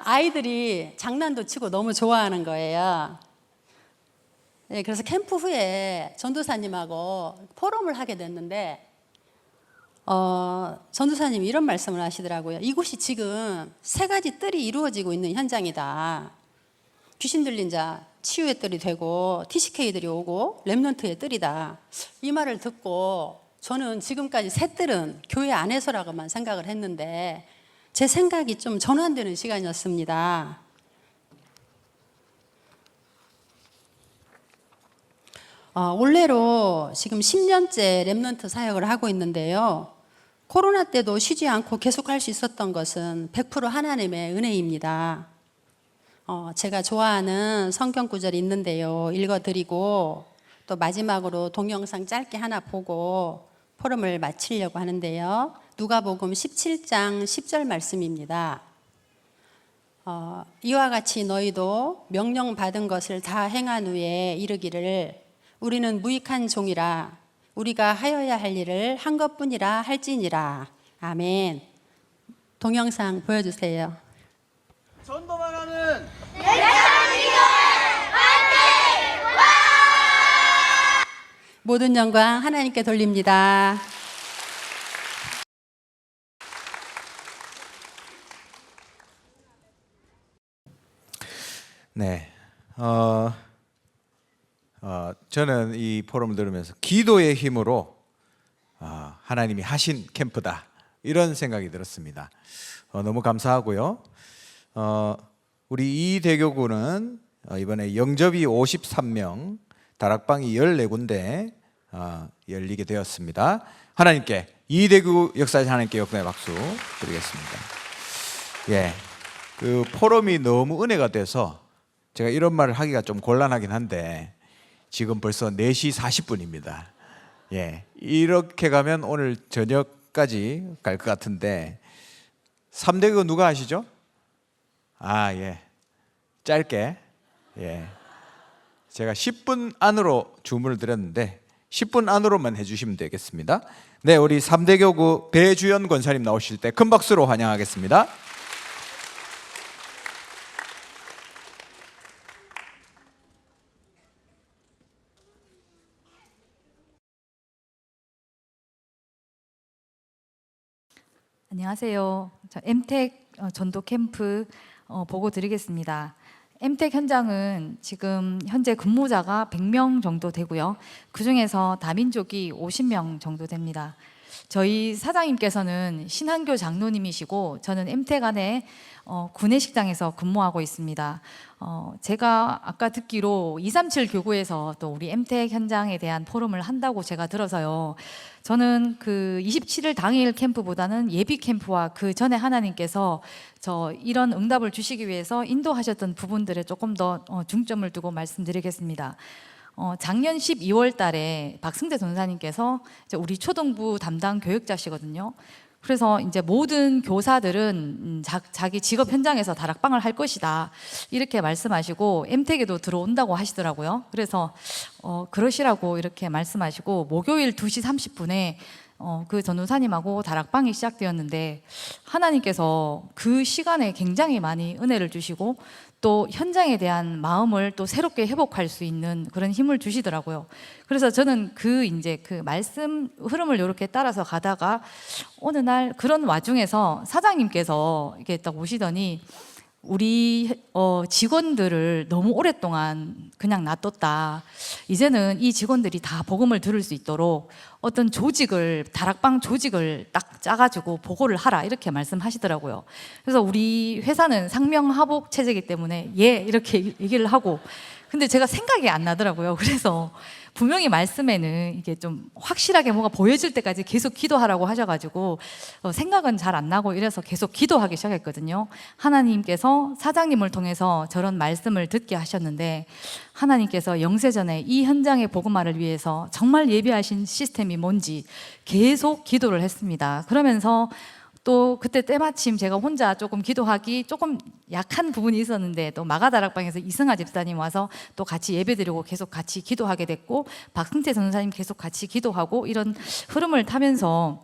아이들이 장난도 치고 너무 좋아하는 거예요. 네, 그래서 캠프 후에 전도사님하고 포럼을 하게 됐는데 전도사님이 이런 말씀을 하시더라고요. 이곳이 지금 3가지 뜰이 이루어지고 있는 현장이다. 귀신 들린 자 치유의 뜰이 되고 TCK들이 오고 렘넌트의 뜰이다. 이 말을 듣고 저는 지금까지 3뜰은 교회 안에서라고만 생각을 했는데 제 생각이 좀 전환되는 시간이었습니다. 올해로 지금 10년째 렘넌트 사역을 하고 있는데요. 코로나 때도 쉬지 않고 계속 할 수 있었던 것은 100% 하나님의 은혜입니다. 제가 좋아하는 성경 구절이 있는데요. 읽어드리고 또 마지막으로 동영상 짧게 하나 보고 포럼을 마치려고 하는데요. 누가복음 17장 10절 말씀입니다. 이와 같이 너희도 명령받은 것을 다 행한 후에 이르기를 우리는 무익한 종이라 우리가 하여야 할 일을 한 것뿐이라 할지니라. 아멘. 동영상 보여주세요. 전도만 하는 모든 영광 하나님께 돌립니다. 네. 저는 이 포럼을 들으면서 기도의 힘으로 하나님이 하신 캠프다 이런 생각이 들었습니다. 너무 감사하고요. 우리 이대교구는 이번에 영접이 53명, 다락방이 14군데 열리게 되었습니다. 하나님께 이대교 역사에 하나님께 역사의 박수 드리겠습니다. 예, 그 포럼이 너무 은혜가 돼서 제가 이런 말을 하기가 좀 곤란하긴 한데 지금 벌써 4시 40분입니다. 예, 이렇게 가면 오늘 저녁까지 갈 것 같은데 3대교 누가 아시죠? 예, 짧게 제가 10분 안으로 주문을 드렸는데 10분 안으로만 해주시면 되겠습니다. 네, 우리 3대교구 배주연 권사님 나오실 때 큰 박수로 환영하겠습니다. 안녕하세요. 저 엠텍 전도 캠프 보고 드리겠습니다. 엠텍 현장은 지금 현재 근무자가 100명 정도 되고요. 그중에서 다민족이 50명 정도 됩니다. 저희 사장님께서는 신한교 장로님이시고 저는 엠텍 안에 구내식당에서 근무하고 있습니다. 제가 아까 듣기로 237 교구에서 또 우리 엠텍 현장에 대한 포럼을 한다고 제가 들어서요. 저는 그 27일 당일 캠프보다는 예비 캠프와 그 전에 하나님께서 저 이런 응답을 주시기 위해서 인도하셨던 부분들에 조금 더 중점을 두고 말씀드리겠습니다. 작년 12월 달에 박승대 전사님께서 우리 초등부 담당 교육자시거든요. 그래서 이제 모든 교사들은 자기 직업 현장에서 다락방을 할 것이다 이렇게 말씀하시고 엠택에도 들어온다고 하시더라고요. 그래서 그러시라고 이렇게 말씀하시고 목요일 2시 30분에 그 전도사님하고 다락방이 시작되었는데 하나님께서 그 시간에 굉장히 많이 은혜를 주시고 또 현장에 대한 마음을 또 새롭게 회복할 수 있는 그런 힘을 주시더라고요. 그래서 저는 그 말씀 흐름을 이렇게 따라서 가다가 어느 날 그런 와중에서 사장님께서 이렇게 딱 오시더니 우리 직원들을 너무 오랫동안 그냥 놔뒀다. 이제는 이 직원들이 다 복음을 들을 수 있도록 어떤 조직을, 다락방 조직을 딱 짜가지고 보고를 하라 이렇게 말씀하시더라고요. 그래서 우리 회사는 상명하복 체제이기 때문에 예 이렇게 얘기를 하고, 근데 제가 생각이 안 나더라고요. 그래서 분명히 말씀에는 이게 좀 확실하게 뭐가 보여질 때까지 계속 기도하라고 하셔가지고 생각은 잘 안 나고 이래서 계속 기도하기 시작했거든요. 하나님께서 사장님을 통해서 저런 말씀을 듣게 하셨는데 하나님께서 영세전에 이 현장의 복음화를 위해서 정말 예비하신 시스템이 뭔지 계속 기도를 했습니다. 그러면서 또 그때 때마침 제가 혼자 조금 기도하기 조금 약한 부분이 있었는데 또 마가다락방에서 이승하 집사님 와서 또 같이 예배드리고 계속 같이 기도하게 됐고 박승태 전사님 계속 같이 기도하고 이런 흐름을 타면서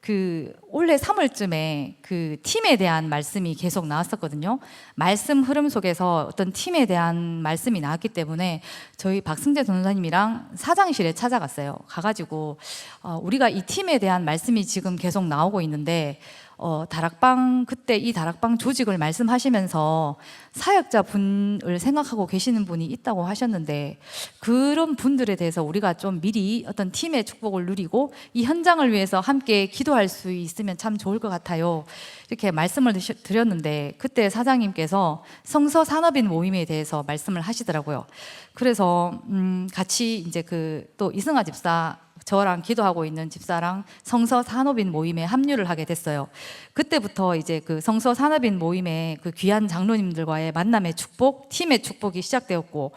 그 올해 3월쯤에 그 팀에 대한 말씀이 계속 나왔었거든요. 말씀 흐름 속에서 어떤 팀에 대한 말씀이 나왔기 때문에 저희 박승재 전사님이랑 사장실에 찾아갔어요. 가가지고 우리가 이 팀에 대한 말씀이 지금 계속 나오고 있는데 다락방 그때 이 다락방 조직을 말씀하시면서 사역자 분을 생각하고 계시는 분이 있다고 하셨는데 그런 분들에 대해서 우리가 좀 미리 어떤 팀의 축복을 누리고 이 현장을 위해서 함께 기도할 수 있으면 참 좋을 것 같아요. 이렇게 말씀을 드렸는데 그때 사장님께서 성서 산업인 모임에 대해서 말씀을 하시더라고요. 그래서 같이 이제 그 또 이승하 집사 저랑 기도하고 있는 집사랑 성서 산업인 모임에 합류를 하게 됐어요. 그때부터 이제 그 성서 산업인 모임에 그 귀한 장로님들과의 만남의 축복, 팀의 축복이 시작되었고,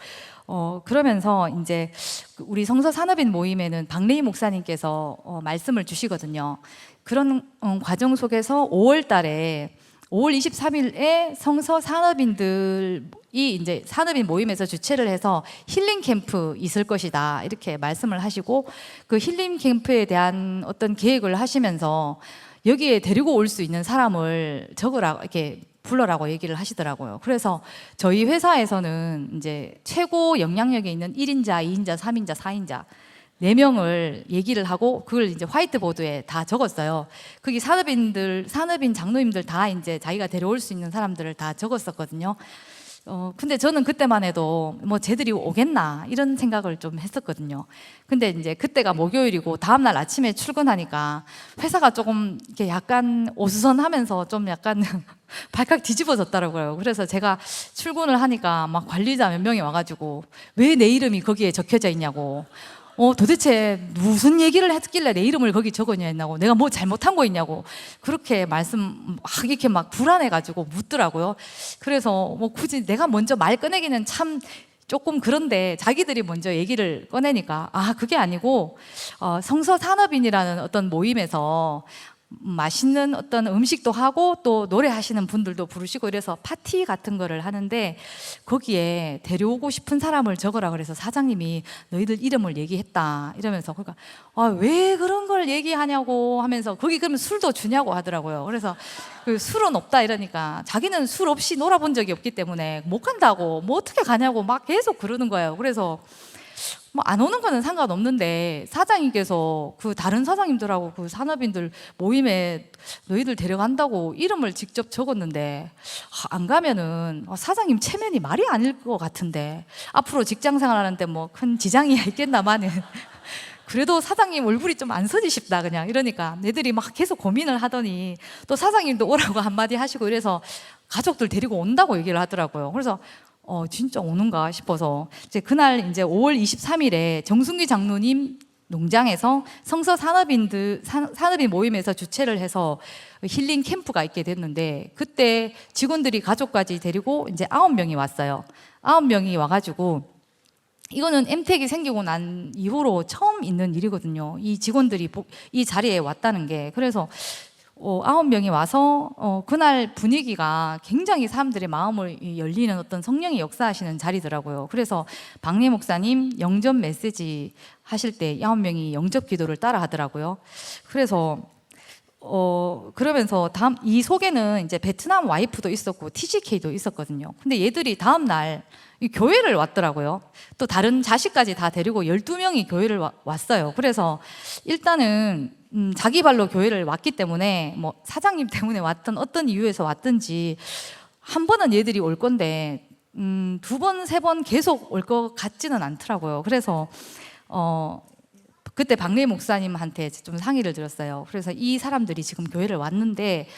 그러면서 이제 우리 성서 산업인 모임에는 박래희 목사님께서 말씀을 주시거든요. 그런 과정 속에서 5월 달에 5월 23일에 성서 산업인들이 이제 산업인 모임에서 주최를 해서 힐링 캠프 있을 것이다 이렇게 말씀을 하시고 그 힐링 캠프에 대한 어떤 계획을 하시면서 여기에 데리고 올 수 있는 사람을 적으라 이렇게 불러라고 얘기를 하시더라고요. 그래서 저희 회사에서는 이제 최고 영향력에 있는 1인자, 2인자, 3인자, 4인자 4명을 얘기를 하고 그걸 이제 화이트보드에 다 적었어요. 거기 산업인 장로님들 다 이제 자기가 데려올 수 있는 사람들을 다 적었었거든요. 근데 저는 그때만 해도 뭐 쟤들이 오겠나 이런 생각을 좀 했었거든요. 근데 이제 그때가 목요일이고 다음날 아침에 출근하니까 회사가 조금 이렇게 약간 오수선하면서 좀 약간 발칵 뒤집어졌더라고요. 그래서 제가 출근을 하니까 막 관리자 몇 명이 와가지고 왜 내 이름이 거기에 적혀져 있냐고. 도대체 무슨 얘기를 했길래 내 이름을 거기 적었냐 했냐고, 내가 뭐 잘못한 거 있냐고 그렇게 이렇게 막 불안해가지고 묻더라고요. 그래서 뭐 굳이 내가 먼저 말 꺼내기는 참 조금 그런데 자기들이 먼저 얘기를 꺼내니까 그게 아니고 성서 산업인이라는 어떤 모임에서 맛있는 어떤 음식도 하고 또 노래하시는 분들도 부르시고 이래서 파티 같은 거를 하는데 거기에 데려오고 싶은 사람을 적으라 그래서 사장님이 너희들 이름을 얘기했다 이러면서 그러니까 왜 그런 걸 얘기하냐고 하면서 거기 그러면 술도 주냐고 하더라고요. 그래서 그 술은 없다 이러니까 자기는 술 없이 놀아본 적이 없기 때문에 못 간다고 뭐 어떻게 가냐고 막 계속 그러는 거예요. 그래서 뭐 안 오는 거는 상관없는데 사장님께서 그 다른 사장님들하고 그 산업인들 모임에 너희들 데려간다고 이름을 직접 적었는데 안 가면은 사장님 체면이 말이 아닐 것 같은데 앞으로 직장 생활하는데 뭐 큰 지장이 있겠나마는 그래도 사장님 얼굴이 좀 안 서지 싶다 그냥 이러니까 애들이 막 계속 고민을 하더니 또 사장님도 오라고 한마디 하시고 이래서 가족들 데리고 온다고 얘기를 하더라고요. 그래서 진짜 오는가 싶어서 이제 그날 이제 5월 23일에 정순기 장로님 농장에서 성서 산업인 모임에서 주최를 해서 힐링 캠프가 있게 됐는데 그때 직원들이 가족까지 데리고 이제 9명이 왔어요. 9명이 와가지고 이거는 엠텍이 생기고 난 이후로 처음 있는 일이거든요. 이 직원들이 이 자리에 왔다는 게. 그래서 9명이 와서 그날 분위기가 굉장히 사람들의 마음을 열리는 어떤 성령이 역사하시는 자리더라고요. 그래서 박래 목사님 영접 메시지 하실 때 9명이 영접 기도를 따라 하더라고요. 그래서 그러면서 이 속에는 이제 베트남 와이프도 있었고 TGK도 있었거든요. 근데 얘들이 다음 날 이 교회를 왔더라고요. 또 다른 자식까지 다 데리고 12명이 교회를 왔어요. 그래서 일단은 자기 발로 교회를 왔기 때문에 뭐 사장님 때문에 왔든 어떤 이유에서 왔든지 한 번은 얘들이 올 건데 2번, 3번 계속 올 것 같지는 않더라고요. 그래서 그때 박래 목사님한테 좀 상의를 드렸어요. 그래서 이 사람들이 지금 교회를 왔는데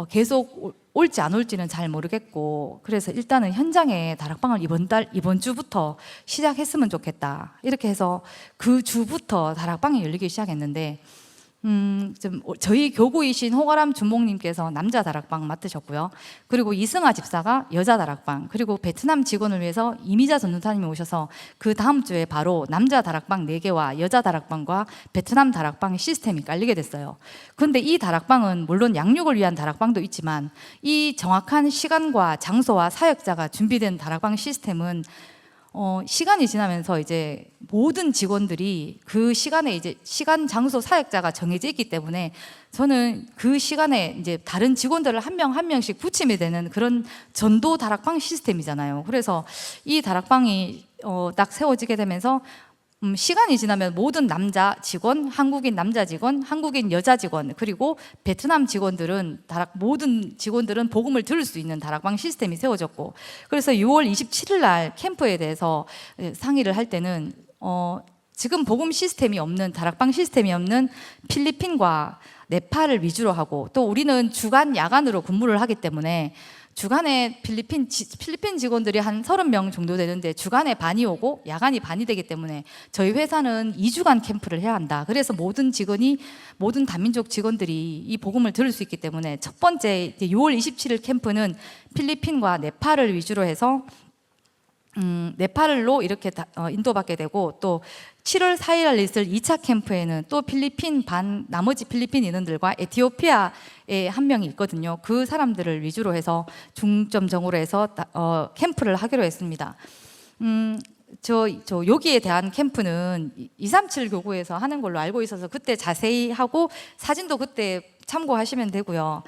계속 올지 안 올지는 잘 모르겠고, 그래서 일단은 현장에 다락방을 이번 주부터 시작했으면 좋겠다. 이렇게 해서 그 주부터 다락방이 열리기 시작했는데 좀 저희 교구이신 호가람 준목님께서 남자 다락방 맡으셨고요. 그리고 이승아 집사가 여자 다락방, 그리고 베트남 직원을 위해서 이미자 전도사님이 오셔서 그 다음 주에 바로 남자 다락방 4개와 여자 다락방과 베트남 다락방 시스템이 깔리게 됐어요. 그런데 이 다락방은 물론 양육을 위한 다락방도 있지만 이 정확한 시간과 장소와 사역자가 준비된 다락방 시스템은 시간이 지나면서 이제 모든 직원들이 그 시간에 이제 시간, 장소, 사역자가 정해져 있기 때문에 저는 그 시간에 이제 다른 직원들을 한 명 한 명씩 붙임이 되는 그런 전도 다락방 시스템이잖아요. 그래서 이 다락방이 딱 세워지게 되면서 시간이 지나면 모든 남자 직원, 한국인 남자 직원, 한국인 여자 직원, 그리고 베트남 직원들은 모든 직원들은 복음을 들을 수 있는 다락방 시스템이 세워졌고, 그래서 6월 27일 날 캠프에 대해서 상의를 할 때는 지금 복음 시스템이 없는, 다락방 시스템이 없는 필리핀과 네팔을 위주로 하고, 또 우리는 주간 야간으로 근무를 하기 때문에 주간에 필리핀 직원들이 한 30명 정도 되는데 주간에 반이 오고 야간이 반이 되기 때문에 저희 회사는 2주간 캠프를 해야 한다. 그래서 모든 다민족 직원들이 이 복음을 들을 수 있기 때문에 첫 번째 6월 27일 캠프는 필리핀과 네팔을 위주로 해서 네팔로 이렇게 인도받게 되고, 또 7월 4일 날 있을 2차 캠프에는 또 나머지 필리핀 인원들과 에티오피아에 한 명이 있거든요. 그 사람들을 위주로 해서 중점적으로 해서 캠프를 하기로 했습니다. 여기에 대한 캠프는 237 교구에서 하는 걸로 알고 있어서 그때 자세히 하고 사진도 그때 참고하시면 되고요.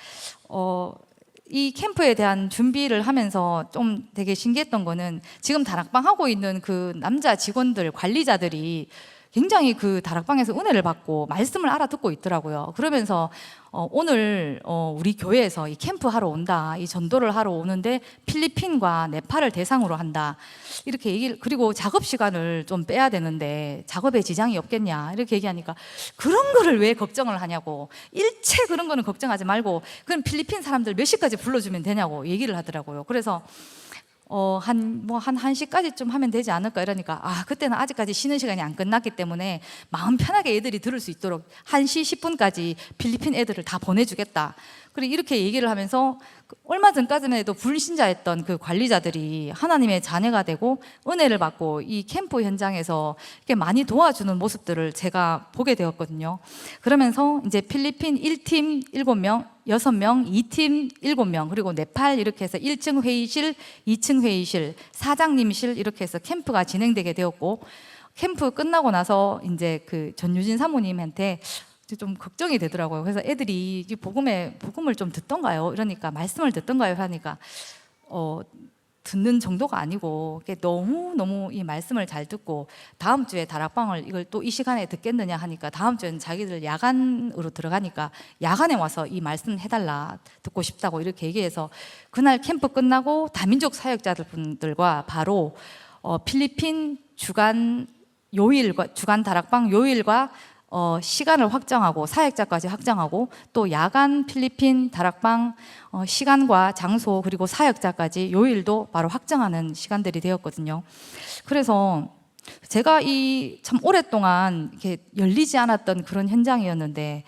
이 캠프에 대한 준비를 하면서 좀 되게 신기했던 거는 지금 다락방 하고 있는 그 남자 직원들, 관리자들이 굉장히 그 다락방에서 은혜를 받고 말씀을 알아듣고 있더라고요. 그러면서 오늘 우리 교회에서 이 캠프 하러 온다, 이 전도를 하러 오는데 필리핀과 네팔을 대상으로 한다, 이렇게 그리고 작업 시간을 좀 빼야 되는데 작업에 지장이 없겠냐 이렇게 얘기하니까 그런 거를 왜 걱정을 하냐고, 일체 그런 거는 걱정하지 말고 그럼 필리핀 사람들 몇 시까지 불러주면 되냐고 얘기를 하더라고요. 그래서 한 1시까지쯤 하면 되지 않을까 이러니까, 그때는 아직까지 쉬는 시간이 안 끝났기 때문에 마음 편하게 애들이 들을 수 있도록 1시 10분까지 필리핀 애들을 다 보내주겠다. 그리고 이렇게 얘기를 하면서 얼마 전까지만 해도 불신자였던 그 관리자들이 하나님의 자녀가 되고 은혜를 받고 이 캠프 현장에서 이렇게 많이 도와주는 모습들을 제가 보게 되었거든요. 그러면서 이제 필리핀 1팀 7명, 6명, 2팀 7명, 그리고 네팔 이렇게 해서 1층 회의실, 2층 회의실, 사장님실 이렇게 해서 캠프가 진행되게 되었고, 캠프 끝나고 나서 이제 그 전유진 사모님한테 좀 걱정이 되더라고요. 그래서 애들이 복음을 좀 듣던가요? 이러니까 말씀을 듣던가요? 하니까 듣는 정도가 아니고 너무 이 말씀을 잘 듣고 다음 주에 다락방을 이걸 또 이 시간에 듣겠느냐 하니까 다음 주에는 자기들 야간으로 들어가니까 야간에 와서 이 말씀 해달라, 듣고 싶다고 이렇게 얘기해서 그날 캠프 끝나고 다민족 사역자분들과 바로 필리핀 주간 다락방 요일과 시간을 확정하고 사역자까지 확정하고 또 야간 필리핀 다락방 시간과 장소 그리고 사역자까지 요일도 바로 확정하는 시간들이 되었거든요. 그래서 제가 참 오랫동안 이렇게 열리지 않았던 그런 현장이었는데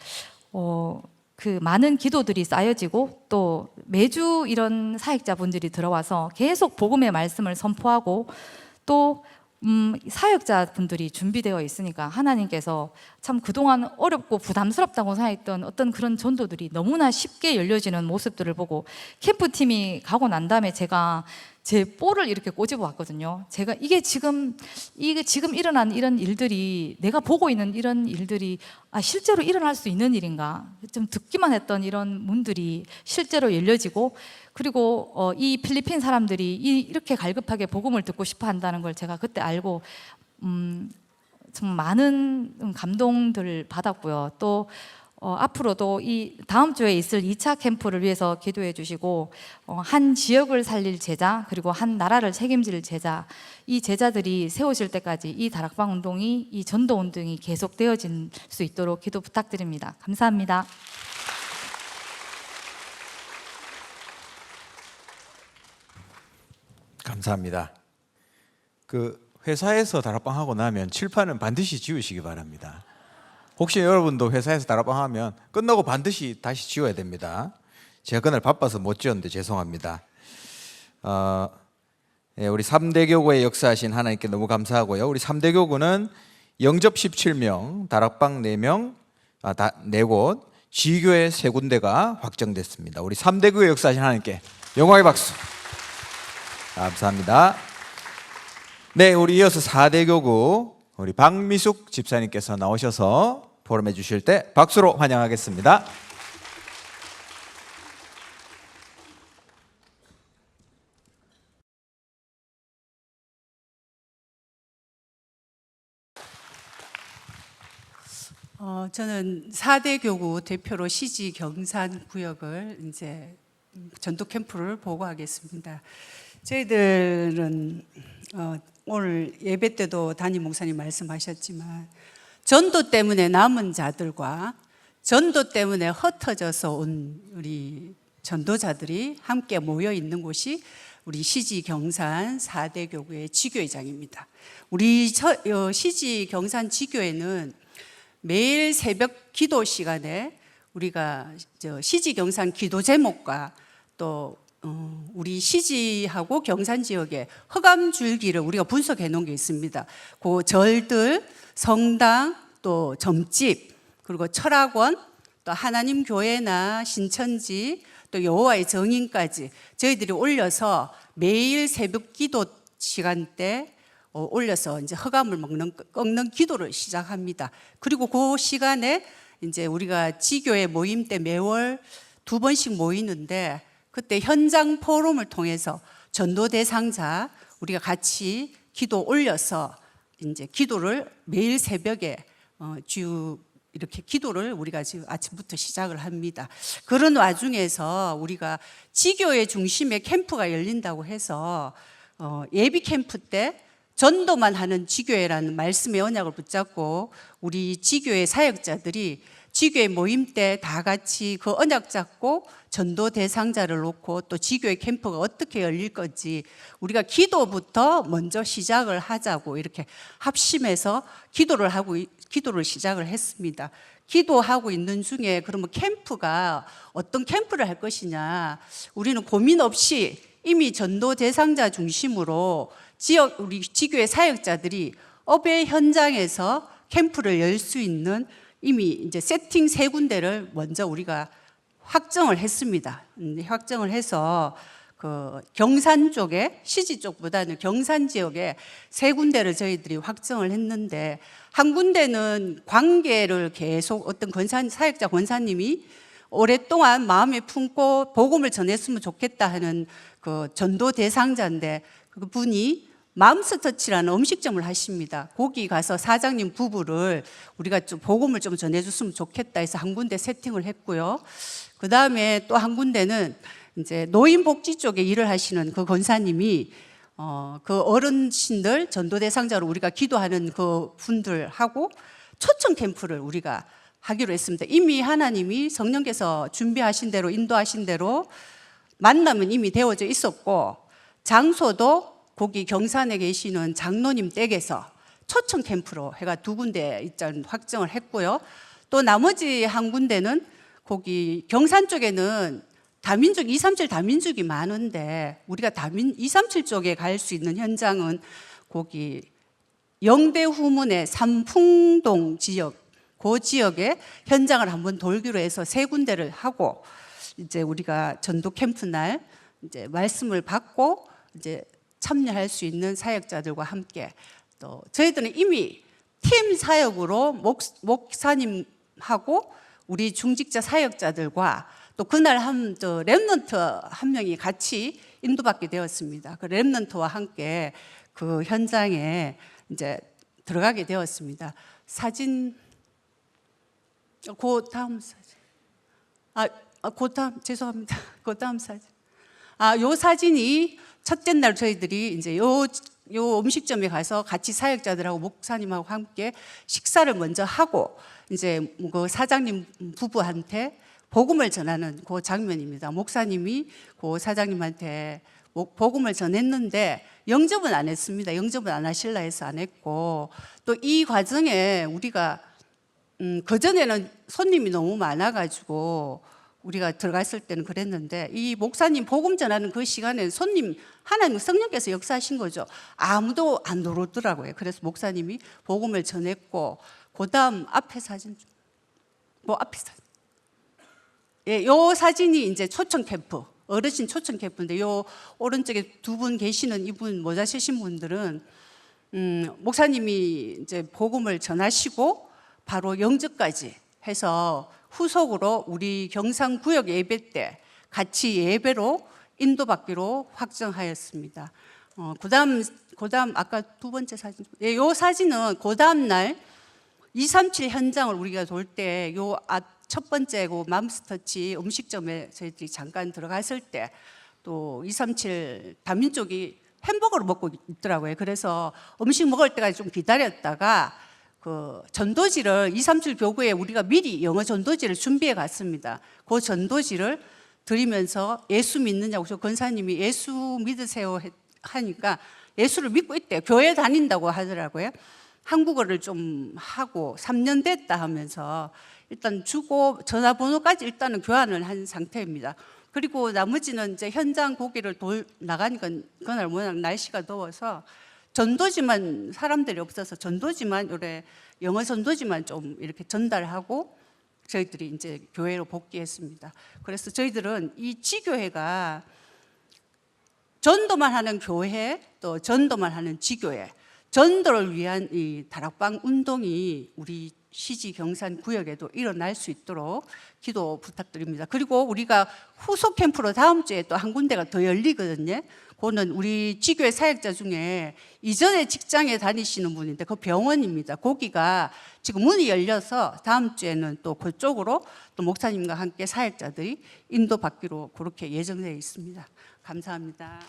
그 많은 기도들이 쌓여지고 또 매주 이런 사역자분들이 들어와서 계속 복음의 말씀을 선포하고 또 사역자분들이 준비되어 있으니까 하나님께서 참 그동안 어렵고 부담스럽다고 생각했던 어떤 그런 전도들이 너무나 쉽게 열려지는 모습들을 보고 캠프팀이 가고 난 다음에 제가 제 볼을 이렇게 꼬집어 왔거든요. 제가 이게 지금 일어난 이런 일들이, 내가 보고 있는 이런 일들이 실제로 일어날 수 있는 일인가, 좀 듣기만 했던 이런 문들이 실제로 열려지고, 그리고 이 필리핀 사람들이 이렇게 갈급하게 복음을 듣고 싶어 한다는 걸 제가 그때 알고 정말 많은 감동들을 받았고요. 또 앞으로도 이 다음 주에 있을 2차 캠프를 위해서 기도해 주시고, 한 지역을 살릴 제자, 그리고 한 나라를 책임질 제자, 이 제자들이 세워질 때까지 이 다락방 운동이, 이 전도 운동이 계속되어질 수 있도록 기도 부탁드립니다. 감사합니다. 감사합니다. 그 회사에서 다락방 하고 나면 칠판은 반드시 지우시기 바랍니다. 혹시 여러분도 회사에서 다락방 하면 끝나고 반드시 다시 지워야 됩니다. 제가 그날 바빠서 못 지웠는데 죄송합니다. 우리 3대 교구에 역사하신 하나님께 너무 감사하고요. 우리 3대 교구는 영접 17명, 다락방 4명, 4곳, 지교회 3군데가 확정됐습니다. 우리 3대 교구에 역사하신 하나님께 영광의 박수. 감사합니다. 네, 우리 이어서 4대 교구 우리 박미숙 집사님께서 나오셔서 포럼해 주실 때 박수로 환영하겠습니다. 저는 4대 교구 대표로 시지 경산 구역을 이제 전도 캠프를 보고하겠습니다. 저희들은 오늘 예배 때도 담임 목사님 말씀하셨지만 전도 때문에 남은 자들과 전도 때문에 흩어져서 온 우리 전도자들이 함께 모여 있는 곳이 우리 시지 경산 4대 교구의 지교회장입니다. 우리 시지 경산 지교회는 매일 새벽 기도 시간에 우리가 시지 경산 기도 제목과 또 우리 시지하고 경산 지역에 허감 줄기를 우리가 분석해 놓은 게 있습니다. 그 절들, 성당, 또 점집, 그리고 철학원, 또 하나님 교회나 신천지, 또 여호와의 정인까지 저희들이 올려서 매일 새벽 기도 시간대 올려서 이제 허감을 꺾는 기도를 시작합니다. 그리고 그 시간에 이제 우리가 지교회 모임 때 매월 2번씩 모이는데 그때 현장 포럼을 통해서 전도 대상자 우리가 같이 기도 올려서 이제 기도를 매일 새벽에 이렇게 기도를 우리가 지금 아침부터 시작을 합니다. 그런 와중에서 우리가 지교회 중심의 캠프가 열린다고 해서 예비 캠프 때 전도만 하는 지교회라는 말씀의 언약을 붙잡고 우리 지교회 사역자들이 지교회 모임 때 다 같이 그 언약 잡고 전도 대상자를 놓고 또 지교회 캠프가 어떻게 열릴 건지 우리가 기도부터 먼저 시작을 하자고 이렇게 합심해서 기도를 시작을 했습니다. 기도하고 있는 중에 그러면 캠프가 어떤 캠프를 할 것이냐, 우리는 고민 없이 이미 전도 대상자 중심으로 우리 지교회 사역자들이 업의 현장에서 캠프를 열 수 있는 이미 이제 세팅 3군데를 먼저 우리가 확정을 했습니다. 확정을 해서 그 경산 쪽에, 시지 쪽보다는 경산 지역에 3군데를 저희들이 확정을 했는데, 한 군데는 관계를 계속 어떤 사역자 권사님이 오랫동안 마음에 품고 복음을 전했으면 좋겠다 하는 그 전도 대상자인데, 그 분이 맘스터치라는 음식점을 하십니다. 거기 가서 사장님 부부를 우리가 좀 복음을 좀 전해줬으면 좋겠다 해서 한 군데 세팅을 했고요. 그 다음에 또 한 군데는 이제 노인복지 쪽에 일을 하시는 그 권사님이 그 어르신들 전도 대상자로 우리가 기도하는 그 분들하고 초청 캠프를 우리가 하기로 했습니다. 이미 하나님이 성령께서 준비하신 대로, 인도하신 대로 만남은 이미 되어져 있었고, 장소도 거기 경산에 계시는 장로님 댁에서 초청 캠프로 해가 2군데 일단 확정을 했고요. 또 나머지 한 군데는 거기 경산 쪽에는 다민족 237 다민족이 많은데 우리가 237 쪽에 갈 수 있는 현장은 거기 영대 후문의 삼풍동 지역, 그 지역에 현장을 한번 돌기로 해서 3군데를 하고 이제 우리가 전도 캠프 날 이제 말씀을 받고 이제 참여할 수 있는 사역자들과 함께 또 저희들은 이미 팀 사역으로 목사님하고 우리 중직자 사역자들과 또 그날 렘넌트 한 명이 같이 인도받게 되었습니다. 그 렘넌트와 함께 그 현장에 이제 들어가게 되었습니다. 사진, 그 다음 사진. 그 다음, 죄송합니다. 그 다음 사진. 요 사진이 첫째 날 저희들이 이제 요 음식점에 가서 같이 사역자들하고 목사님하고 함께 식사를 먼저 하고 이제 그 사장님 부부한테 복음을 전하는 그 장면입니다. 목사님이 그 사장님한테 복음을 전했는데 영접은 안 했습니다. 영접은 안 하실라 해서 안 했고 또 이 과정에 우리가 그전에는 손님이 너무 많아가지고 우리가 들어갔을 때는 그랬는데 이 목사님 복음 전하는 그 시간에 손님 하나님 성령께서 역사하신 거죠. 아무도 안 들어오더라고요. 그래서 목사님이 복음을 전했고 그 다음 앞에 사진 앞에 사진. 예, 요 사진이 이제 초청 캠프, 어르신 초청 캠프인데 요 오른쪽에 2분 계시는 이분 모자 쓰신 분들은 목사님이 이제 복음을 전하시고 바로 영접까지 해서 후속으로 우리 경상구역 예배 때 같이 예배로 인도받기로 확정하였습니다. 그다음 아까 2번째 사진, 예, 요 사진은 그다음 날 237 현장을 우리가 돌 때 요 첫 번째 그 맘스터치 음식점에 저희들이 잠깐 들어갔을 때 또 237 다민족이 햄버거를 먹고 있더라고요. 그래서 음식 먹을 때까지 좀 기다렸다가 그 전도지를 237 교구에 우리가 미리 영어 전도지를 준비해 갔습니다. 그 전도지를 드리면서 예수 믿느냐고 저 권사님이 예수 믿으세요 하니까 예수를 믿고 있대요. 교회 다닌다고 하더라고요. 한국어를 좀 하고 3년 됐다 하면서 일단 주고 전화번호까지 일단은 교환을 한 상태입니다. 그리고 나머지는 이제 현장 고기를 나가니까 그날 워낙 날씨가 더워서 전도지만 사람들이 없어서 전도지만 요래 영어 전도지만 좀 이렇게 전달하고 저희들이 이제 교회로 복귀했습니다. 그래서 저희들은 이 지교회가 전도만 하는 교회 또 전도만 하는 지교회, 전도를 위한 이 다락방 운동이 우리 시지 경산 구역에도 일어날 수 있도록 기도 부탁드립니다. 그리고 우리가 후속 캠프로 다음 주에 또 한 군데가 더 열리거든요. 그거는 우리 지교회 사역자 중에 이전에 직장에 다니시는 분인데 그 병원입니다. 거기가 지금 문이 열려서 다음 주에는 또 그쪽으로 또 목사님과 함께 사역자들이 인도받기로 그렇게 예정되어 있습니다. 감사합니다.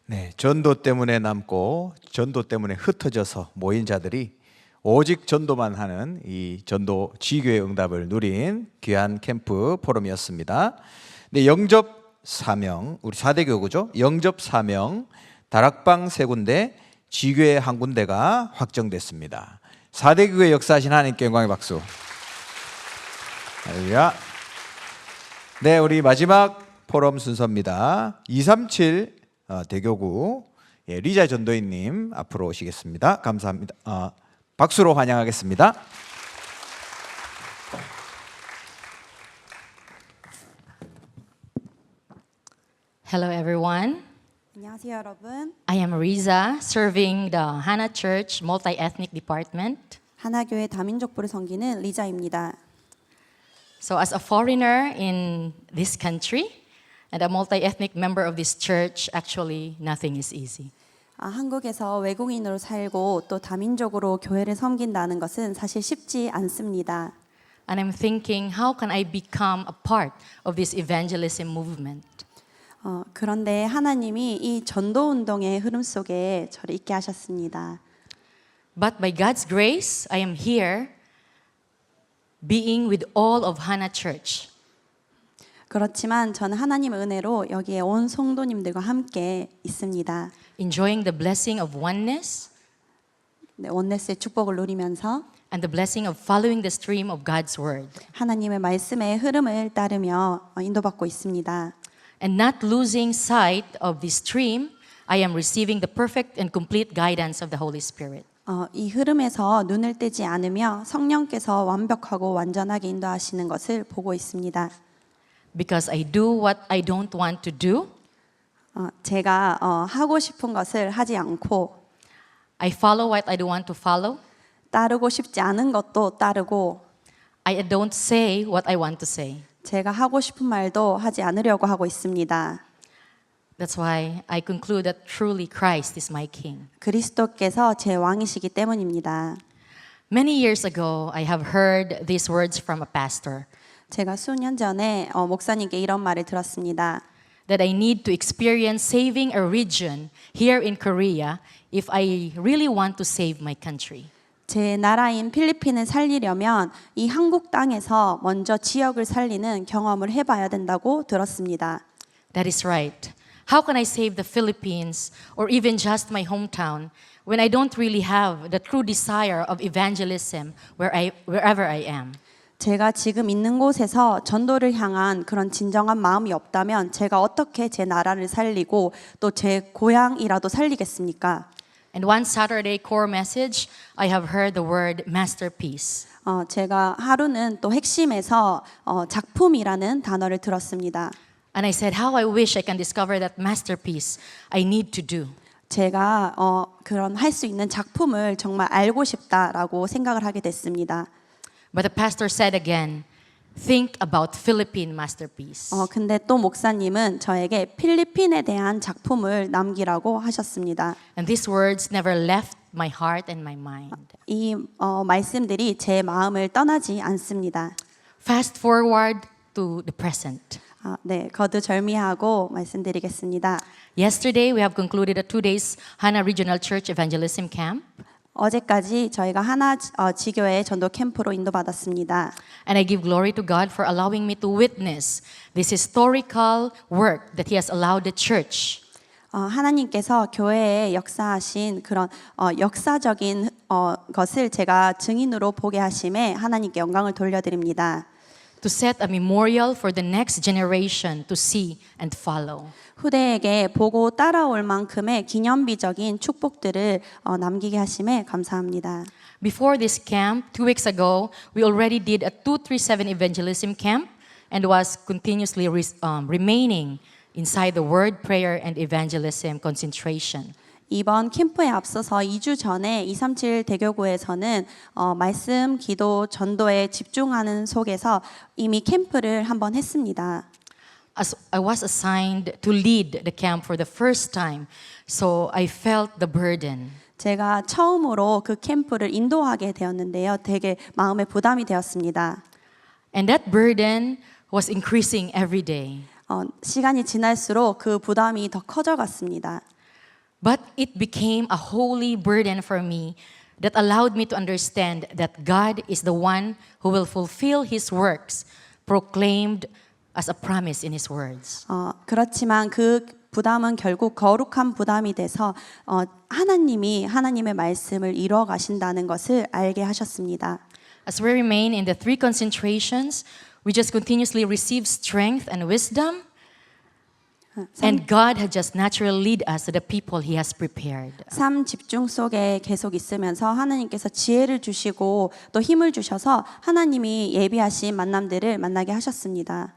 네, 전도 때문에 남고 전도 때문에 흩어져서 모인 자들이 오직 전도만 하는 이 전도 지교의 응답을 누린 귀한 캠프 포럼이었습니다. 네, 영접 사명, 우리 4대 교구죠. 영접 사명, 다락방 3군데, 지교회 1군데가 확정됐습니다. 4대 교구의 역사하신 하나님께 영광의 박수. 할렐루야. 네, 우리 마지막 포럼 순서입니다. 237 대교구 리자 전도인님 앞으로 오시겠습니다. 감사합니다. 박수로 환영하겠습니다. Hello everyone. 안녕하세요, 여러분. I am Riza, serving the Hana Church Multi-Ethnic Department. 하나교회 다민족부를 섬기는 리자입니다. So as a foreigner in this country and a multi-ethnic member of this church, actually nothing is easy. 한국에서 외국인으로 살고 또 다민족으로 교회를 섬긴다는 것은 사실 쉽지 않습니다. And I'm thinking, how can I become a part of this evangelism movement? 그런데 하나님이 이 전도 운동의 흐름 속에 저를 있게 하셨습니다. But by God's grace, I am here being with all of Hana Church. 그렇지만 저는 하나님의 은혜로 여기에 온 성도님들과 함께 있습니다. Enjoying the blessing of oneness, 네, 원네스의 축복을 누리면서 and the blessing of following the stream of God's word, 하나님의 말씀의 흐름을 따르며 인도받고 있습니다. and not losing sight of the stream, I am receiving the perfect and complete guidance of the Holy Spirit. 이 흐름에서 눈을 떼지 않으며 성령께서 완벽하고 완전하게 인도하시는 것을 보고 있습니다. Because I do what I don't want to do, 제가 하고 싶은 것을 하지 않고 I follow what I don't want to follow, 따르고 싶지 않은 것도 따르고 I don't say what I want to say. 제가 하고 싶은 말도 하지 않으려고 하고 있습니다. That's why I conclude that truly Christ is my King. 그리스도께서 제 왕이시기 때문입니다. Many years ago, I have heard these words from a pastor 제가 수년 전에 목사님께 이런 말을 들었습니다. that I need to experience saving a region here in Korea if I really want to save my country. 제 나라인 필리핀을 살리려면 이 한국 땅에서 먼저 지역을 살리는 경험을 해봐야 된다고 들었습니다. That is right. How can I save the Philippines or even just my hometown when I don't really have the true desire of evangelism wherever I am? 제가 지금 있는 곳에서 전도를 향한 그런 진정한 마음이 없다면 제가 어떻게 제 나라를 살리고 또 제 고향이라도 살리겠습니까? And one Saturday core message, I have heard the word masterpiece. 제가 하루는 또 핵심에서 작품이라는 단어를 들었습니다. And I said, how I wish I can discover that masterpiece I need to do. 제가 그런 할 수 있는 작품을 정말 알고 싶다라고 생각을 하게 됐습니다. But the pastor said again, think about Philippine masterpiece. 근데 또 목사님은 저에게 필리핀에 대한 작품을 남기라고 하셨습니다. And these words never left my heart and my mind. 이 말씀들이 제 마음을 떠나지 않습니다. Fast forward to the present. 네, 거두절미하고 말씀드리겠습니다. Yesterday, we have concluded a 2 days Hana Regional Church Evangelism Camp. 어제까지 저희가 하나 지교회 전도 캠프로 인도받았습니다. And I give glory to God for allowing me to witness this historical work that He has allowed the church. 하나님께서 교회에 역사하신 그런 역사적인 것을 제가 증인으로 보게 하심에 하나님께 영광을 돌려드립니다. To set a memorial for the next generation to see and follow. 후대에게 보고 따라올 만큼의 기념비적인 축복들을 남기게 하심에 감사합니다. Before this camp, 2 weeks ago, we already did a 237 evangelism camp and was continuously remaining inside the word, prayer, and evangelism concentration. 이번 캠프에 앞서서 2주 전에 237 대교구에서는 말씀, 기도, 전도에 집중하는 속에서 이미 캠프를 한번 했습니다. As I was assigned to lead the camp for the first time, so I felt the burden. 제가 처음으로 그 캠프를 인도하게 되었는데요. 되게 마음에 부담이 되었습니다. And that burden was increasing every day. 시간이 지날수록 그 부담이 더 커져갔습니다. But it became a holy burden for me that allowed me to understand that God is the one who will fulfill His works proclaimed as a promise in His words. 그렇지만 그 부담은 결국 거룩한 부담이 돼서 하나님이 하나님의 말씀을 이루어 가신다는 것을 알게 하셨습니다. As we remain in the 3 concentrations, we just continuously receive strength and wisdom. And God has just naturally lead us to the people He has prepared. 삶 집중 속에 계속 있으면서 하나님께서 지혜를 주시고 또 힘을 주셔서 하나님이 예비하신 만남들을 만나게 하셨습니다.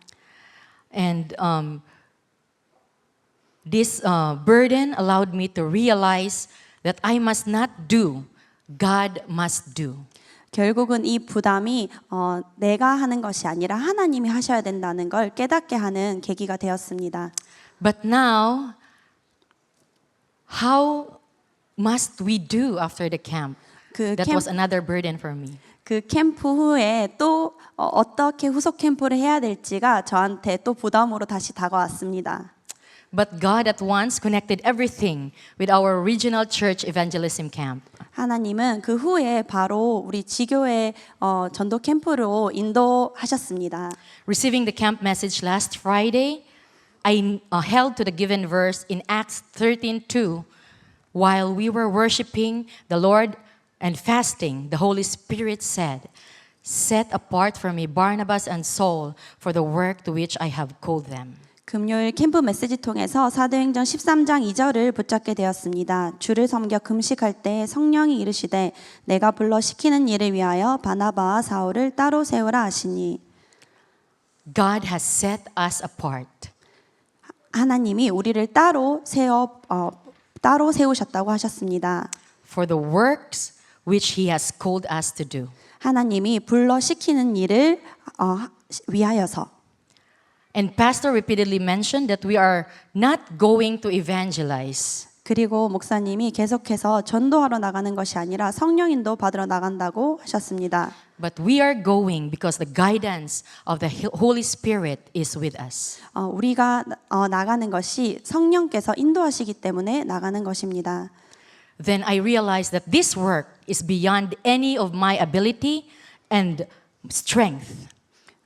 And this burden allowed me to realize that I must not do, God must do. 결국은 이 부담이 내가 하는 것이 아니라 하나님이 하셔야 된다는 걸 깨닫게 하는 계기가 되었습니다. But now, how must we do after the camp? That was another burden for me. 그 캠프 후에 또 어떻게 후속 캠프를 해야 될지가 저한테 또 부담으로 다시 다가왔습니다. But God at once connected everything with our regional church evangelism camp. 하나님은 그 후에 바로 우리 지교회 전도 캠프로 인도하셨습니다. Receiving the camp message last Friday, I held to the given verse in Acts 13:2 while we were worshiping the Lord and fasting, the Holy Spirit said, "Set apart for me Barnabas and Saul for the work to which I have called them." 금요일 캠프 메시지 통해서 사도행전 13장 2절을 붙잡게 되었습니다. 주를 섬겨 금식할 때 성령이 이르시되 내가 불러 시키는 일을 위하여 바나바와 사울을 따로 세우라 하시니. God has set us apart. 하나님이 우리를 따로 세우셨다고 하셨습니다. For the works which He has called us to do. 하나님이 불러 시키는 일을 위하여서. And Pastor repeatedly mentioned that we are not going to evangelize. 그리고 목사님이 계속해서 전도하러 나가는 것이 아니라 성령인도 받으러 나간다고 하셨습니다. But we are going because the guidance of the Holy Spirit is with us. 우리가 나가는 것이 성령께서 인도하시기 때문에 나가는 것입니다. Then I realized that this work is beyond any of my ability and strength.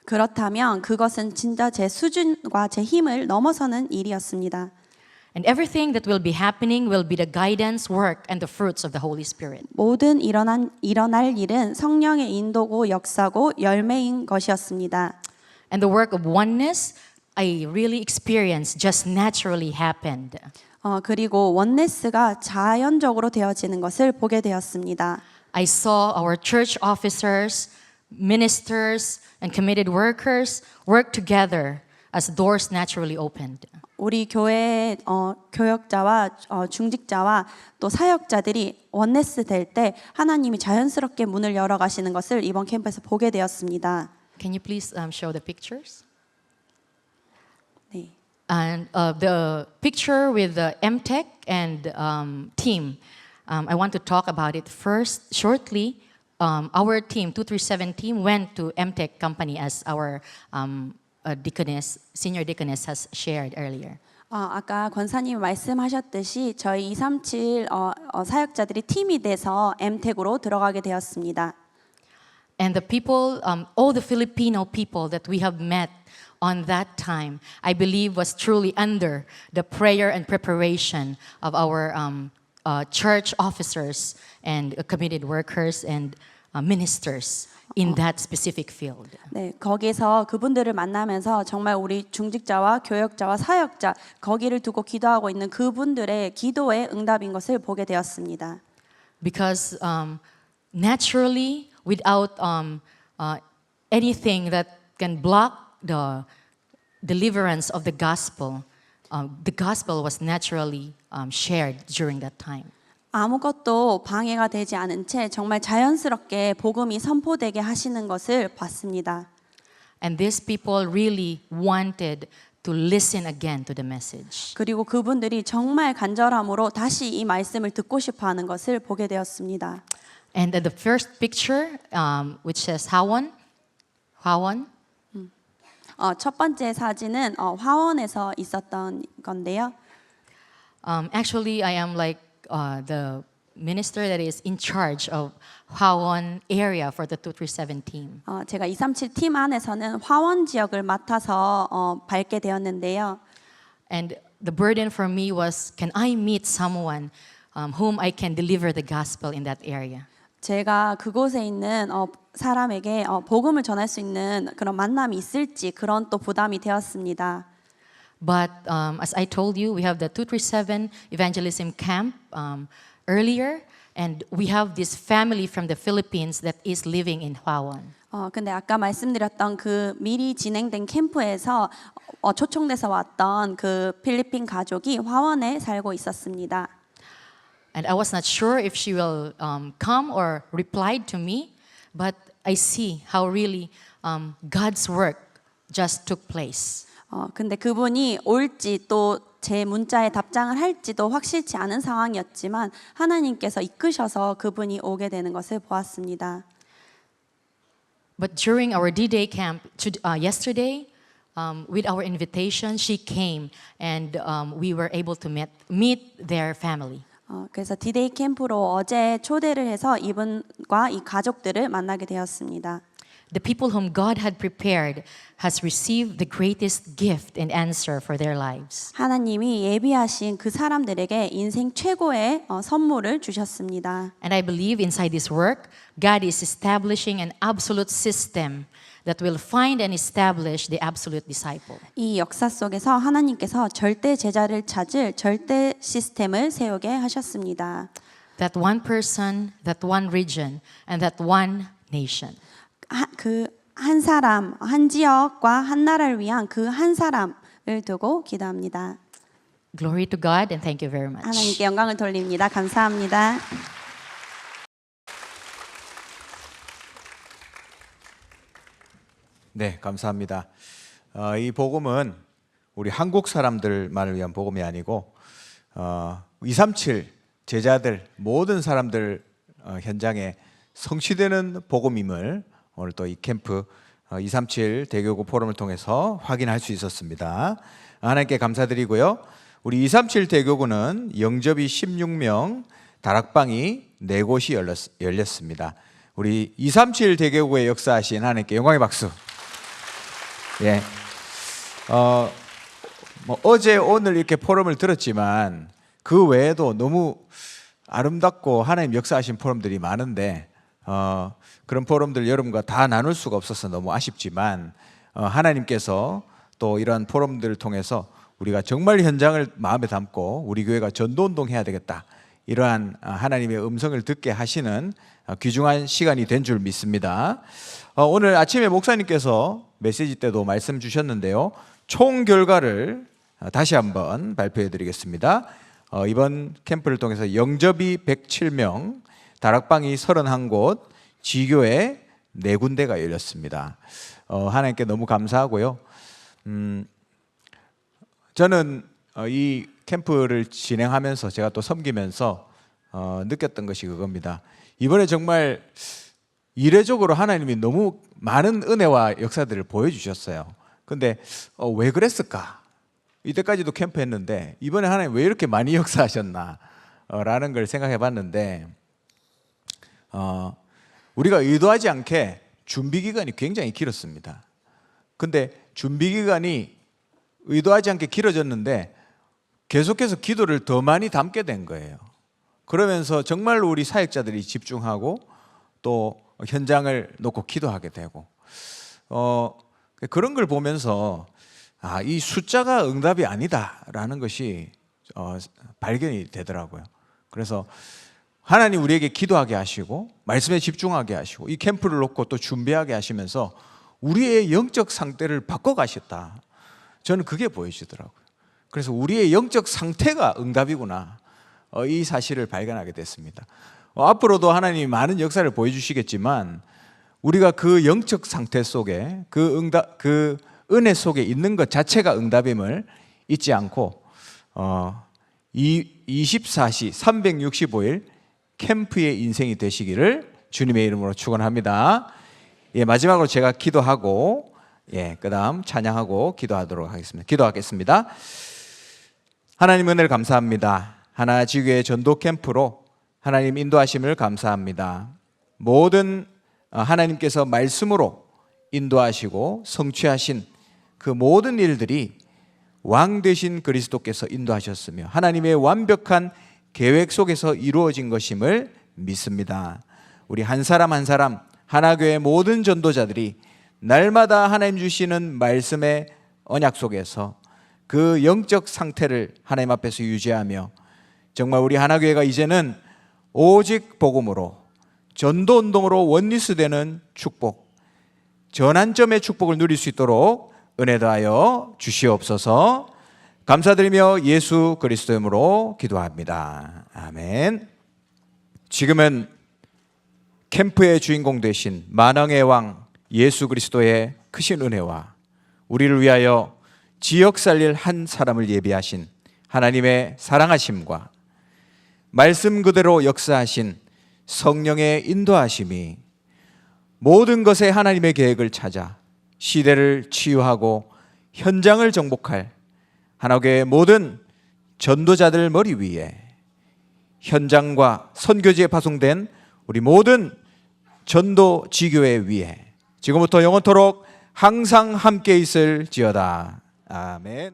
그렇다면 그것은 진짜 제 수준과 제 힘을 넘어서는 일이었습니다. And everything that will be happening will be the guidance, work, and the fruits of the Holy Spirit. 모든 일어날 일은 성령의 인도고 역사고 열매인 것이었습니다. And the work of oneness, I really experienced just naturally happened. 그리고 원네스가 자연적으로 되어지는 것을 보게 되었습니다. I saw our church officers, ministers, and committed workers work together as doors naturally opened. 우리 교회의 교역자와 중직자와 또 사역자들이 원네스 될 때 하나님이 자연스럽게 문을 열어 가시는 것을 이번 캠프에서 보게 되었습니다. Can you please show the pictures? 네. And the picture with the MTech and team, I want to talk about it first shortly. Our team, 237 team, went to MTech company as our deaconess, senior deaconess has shared earlier. 아까 권사님이 말씀하셨듯이 저희 237 사역자들이 팀이 돼서 엠텍으로 들어가게 되었습니다. And the people, all the Filipino people that we have met on that time, I believe was truly under the prayer and preparation of our church officers and committed workers and ministers in that specific field. 네, 거기서 그분들을 만나면서 정말 우리 중직자와 교역자와 사역자 거기를 두고 기도하고 있는 그분들의 기도의 응답인 것을 보게 되었습니다. Because naturally, without anything that can block the deliverance of the gospel was naturally shared during that time. 아무것도 방해가 되지 않은 채 정말 자연스럽게 복음이 선포되게 하시는 것을 봤습니다. And these people really wanted to listen again to the message. 그리고 그분들이 정말 간절함으로 다시 이 말씀을 듣고 싶어하는 것을 보게 되었습니다. And the first picture, which says 화원. 첫 번째 사진은 화원에서 있었던 건데요. Actually, I am like the minister that is in charge of 화원 area for the 237 team. 제가 237 팀 안에서는 화원 지역을 맡아서 밟게 되었는데요. And the burden for me was, can I meet someone whom I can deliver the gospel in that area? 제가 그곳에 있는 사람에게 복음을 전할 수 있는 그런 만남이 있을지 그런 또 부담이 되었습니다. But as I told you, we have the 237 evangelism camp earlier, and we have this family from the Philippines that is living in Huawan. 근데 아까 말씀드렸던 그 미리 진행된 캠프에서 초청돼서 왔던 그 필리핀 가족이 화원에 살고 있었습니다. And I was not sure if she will come or replied to me, but I see how really God's work just took place. 근데 그분이 올지 또 제 문자에 답장을 할지도 확실치 않은 상황이었지만 하나님께서 이끄셔서 그분이 오게 되는 것을 보았습니다. But during our D-Day camp yesterday, with our invitation, she came and we were able to meet their family. 그래서 디데이 캠프로 어제 초대를 해서 이분과 이 가족들을 만나게 되었습니다. the people whom God had prepared has received the greatest gift and answer for their lives. 하나님이 예비하신 그 사람들에게 인생 최고의 선물을 주셨습니다. And I believe inside this work, God is establishing an absolute system that will find and establish the absolute disciple. 이 역사 속에서 하나님께서 절대 제자를 찾을 절대 시스템을 세우게 하셨습니다. That one person, that one region, and that one nation. 그 한 사람, 한 지역과 한 나라를 위한 그 한 사람을 두고 기도합니다. Glory to God and thank you very much. 하나님께 영광을 돌립니다. 감사합니다. 네, 감사합니다. 이 복음은 우리 한국 사람들만을 위한 복음이 아니고 237 제자들 모든 사람들 현장에 성취되는 복음임을 오늘 또 이 캠프 237 대교구 포럼을 통해서 확인할 수 있었습니다. 하나님께 감사드리고요. 우리 237 대교구는 영접이 16명, 다락방이 4곳이 열렸습니다. 우리 237 대교구의 역사하신 하나님께 영광의 박수. 예. 어제 오늘 이렇게 포럼을 들었지만 그 외에도 너무 아름답고 하나님 역사하신 포럼들이 많은데 그런 포럼들 여러분과 다 나눌 수가 없어서 너무 아쉽지만 하나님께서 또 이러한 포럼들을 통해서 우리가 정말 현장을 마음에 담고 우리 교회가 전도운동 해야 되겠다, 이러한 하나님의 음성을 듣게 하시는 귀중한 시간이 된 줄 믿습니다. 오늘 아침에 목사님께서 메시지 때도 말씀 주셨는데요, 총 결과를 다시 한번 발표해 드리겠습니다. 이번 캠프를 통해서 영접이 107명, 다락방이 31곳, 지교회 4군데가 열렸습니다. 하나님께 너무 감사하고요. 저는 이 캠프를 진행하면서 제가 또 섬기면서 느꼈던 것이 그겁니다. 이번에 정말 이례적으로 하나님이 너무 많은 은혜와 역사들을 보여주셨어요. 근데 왜 그랬을까? 이때까지도 캠프 했는데 이번에 하나님 왜 이렇게 많이 역사하셨나? 라는 걸 생각해 봤는데 우리가 의도하지 않게 준비 기간이 굉장히 길었습니다. 근데 준비 기간이 의도하지 않게 길어졌는데 계속해서 기도를 더 많이 담게 된 거예요. 그러면서 정말로 우리 사역자들이 집중하고 또 현장을 놓고 기도하게 되고 그런 걸 보면서 이 숫자가 응답이 아니다라는 것이 발견이 되더라고요. 그래서 하나님 우리에게 기도하게 하시고 말씀에 집중하게 하시고 이 캠프를 놓고 또 준비하게 하시면서 우리의 영적 상태를 바꿔가셨다. 저는 그게 보여지더라고요. 그래서 우리의 영적 상태가 응답이구나, 이 사실을 발견하게 됐습니다. 앞으로도 하나님이 많은 역사를 보여주시겠지만 우리가 그 영적 상태 속에 그 은혜 속에 있는 것 자체가 응답임을 잊지 않고 24시 365일 캠프의 인생이 되시기를 주님의 이름으로 축원합니다. 예, 마지막으로 제가 기도하고 그다음 찬양하고 기도하겠습니다. 하나님 은혜를 감사합니다. 하나지교회 전도 캠프로 하나님 인도하심을 감사합니다. 모든 하나님께서 말씀으로 인도하시고 성취하신 그 모든 일들이 왕 되신 그리스도께서 인도하셨으며 하나님의 완벽한 계획 속에서 이루어진 것임을 믿습니다. 우리 한 사람 한 사람 하나교회 모든 전도자들이 날마다 하나님 주시는 말씀의 언약 속에서 그 영적 상태를 하나님 앞에서 유지하며 정말 우리 하나교회가 이제는 오직 복음으로 전도운동으로 원리스되는 축복, 전환점의 축복을 누릴 수 있도록 은혜 더하여 주시옵소서. 감사드리며 예수 그리스도 이름으로 기도합니다. 아멘. 지금은 캠프의 주인공 되신 만왕의 왕 예수 그리스도의 크신 은혜와 우리를 위하여 지역 살릴 한 사람을 예비하신 하나님의 사랑하심과 말씀 그대로 역사하신 성령의 인도하심이 모든 것에 하나님의 계획을 찾아 시대를 치유하고 현장을 정복할 하나교회의 모든 전도자들 머리 위에 현장과 선교지에 파송된 우리 모든 전도 지교회 위에 지금부터 영원토록 항상 함께 있을지어다. 아멘.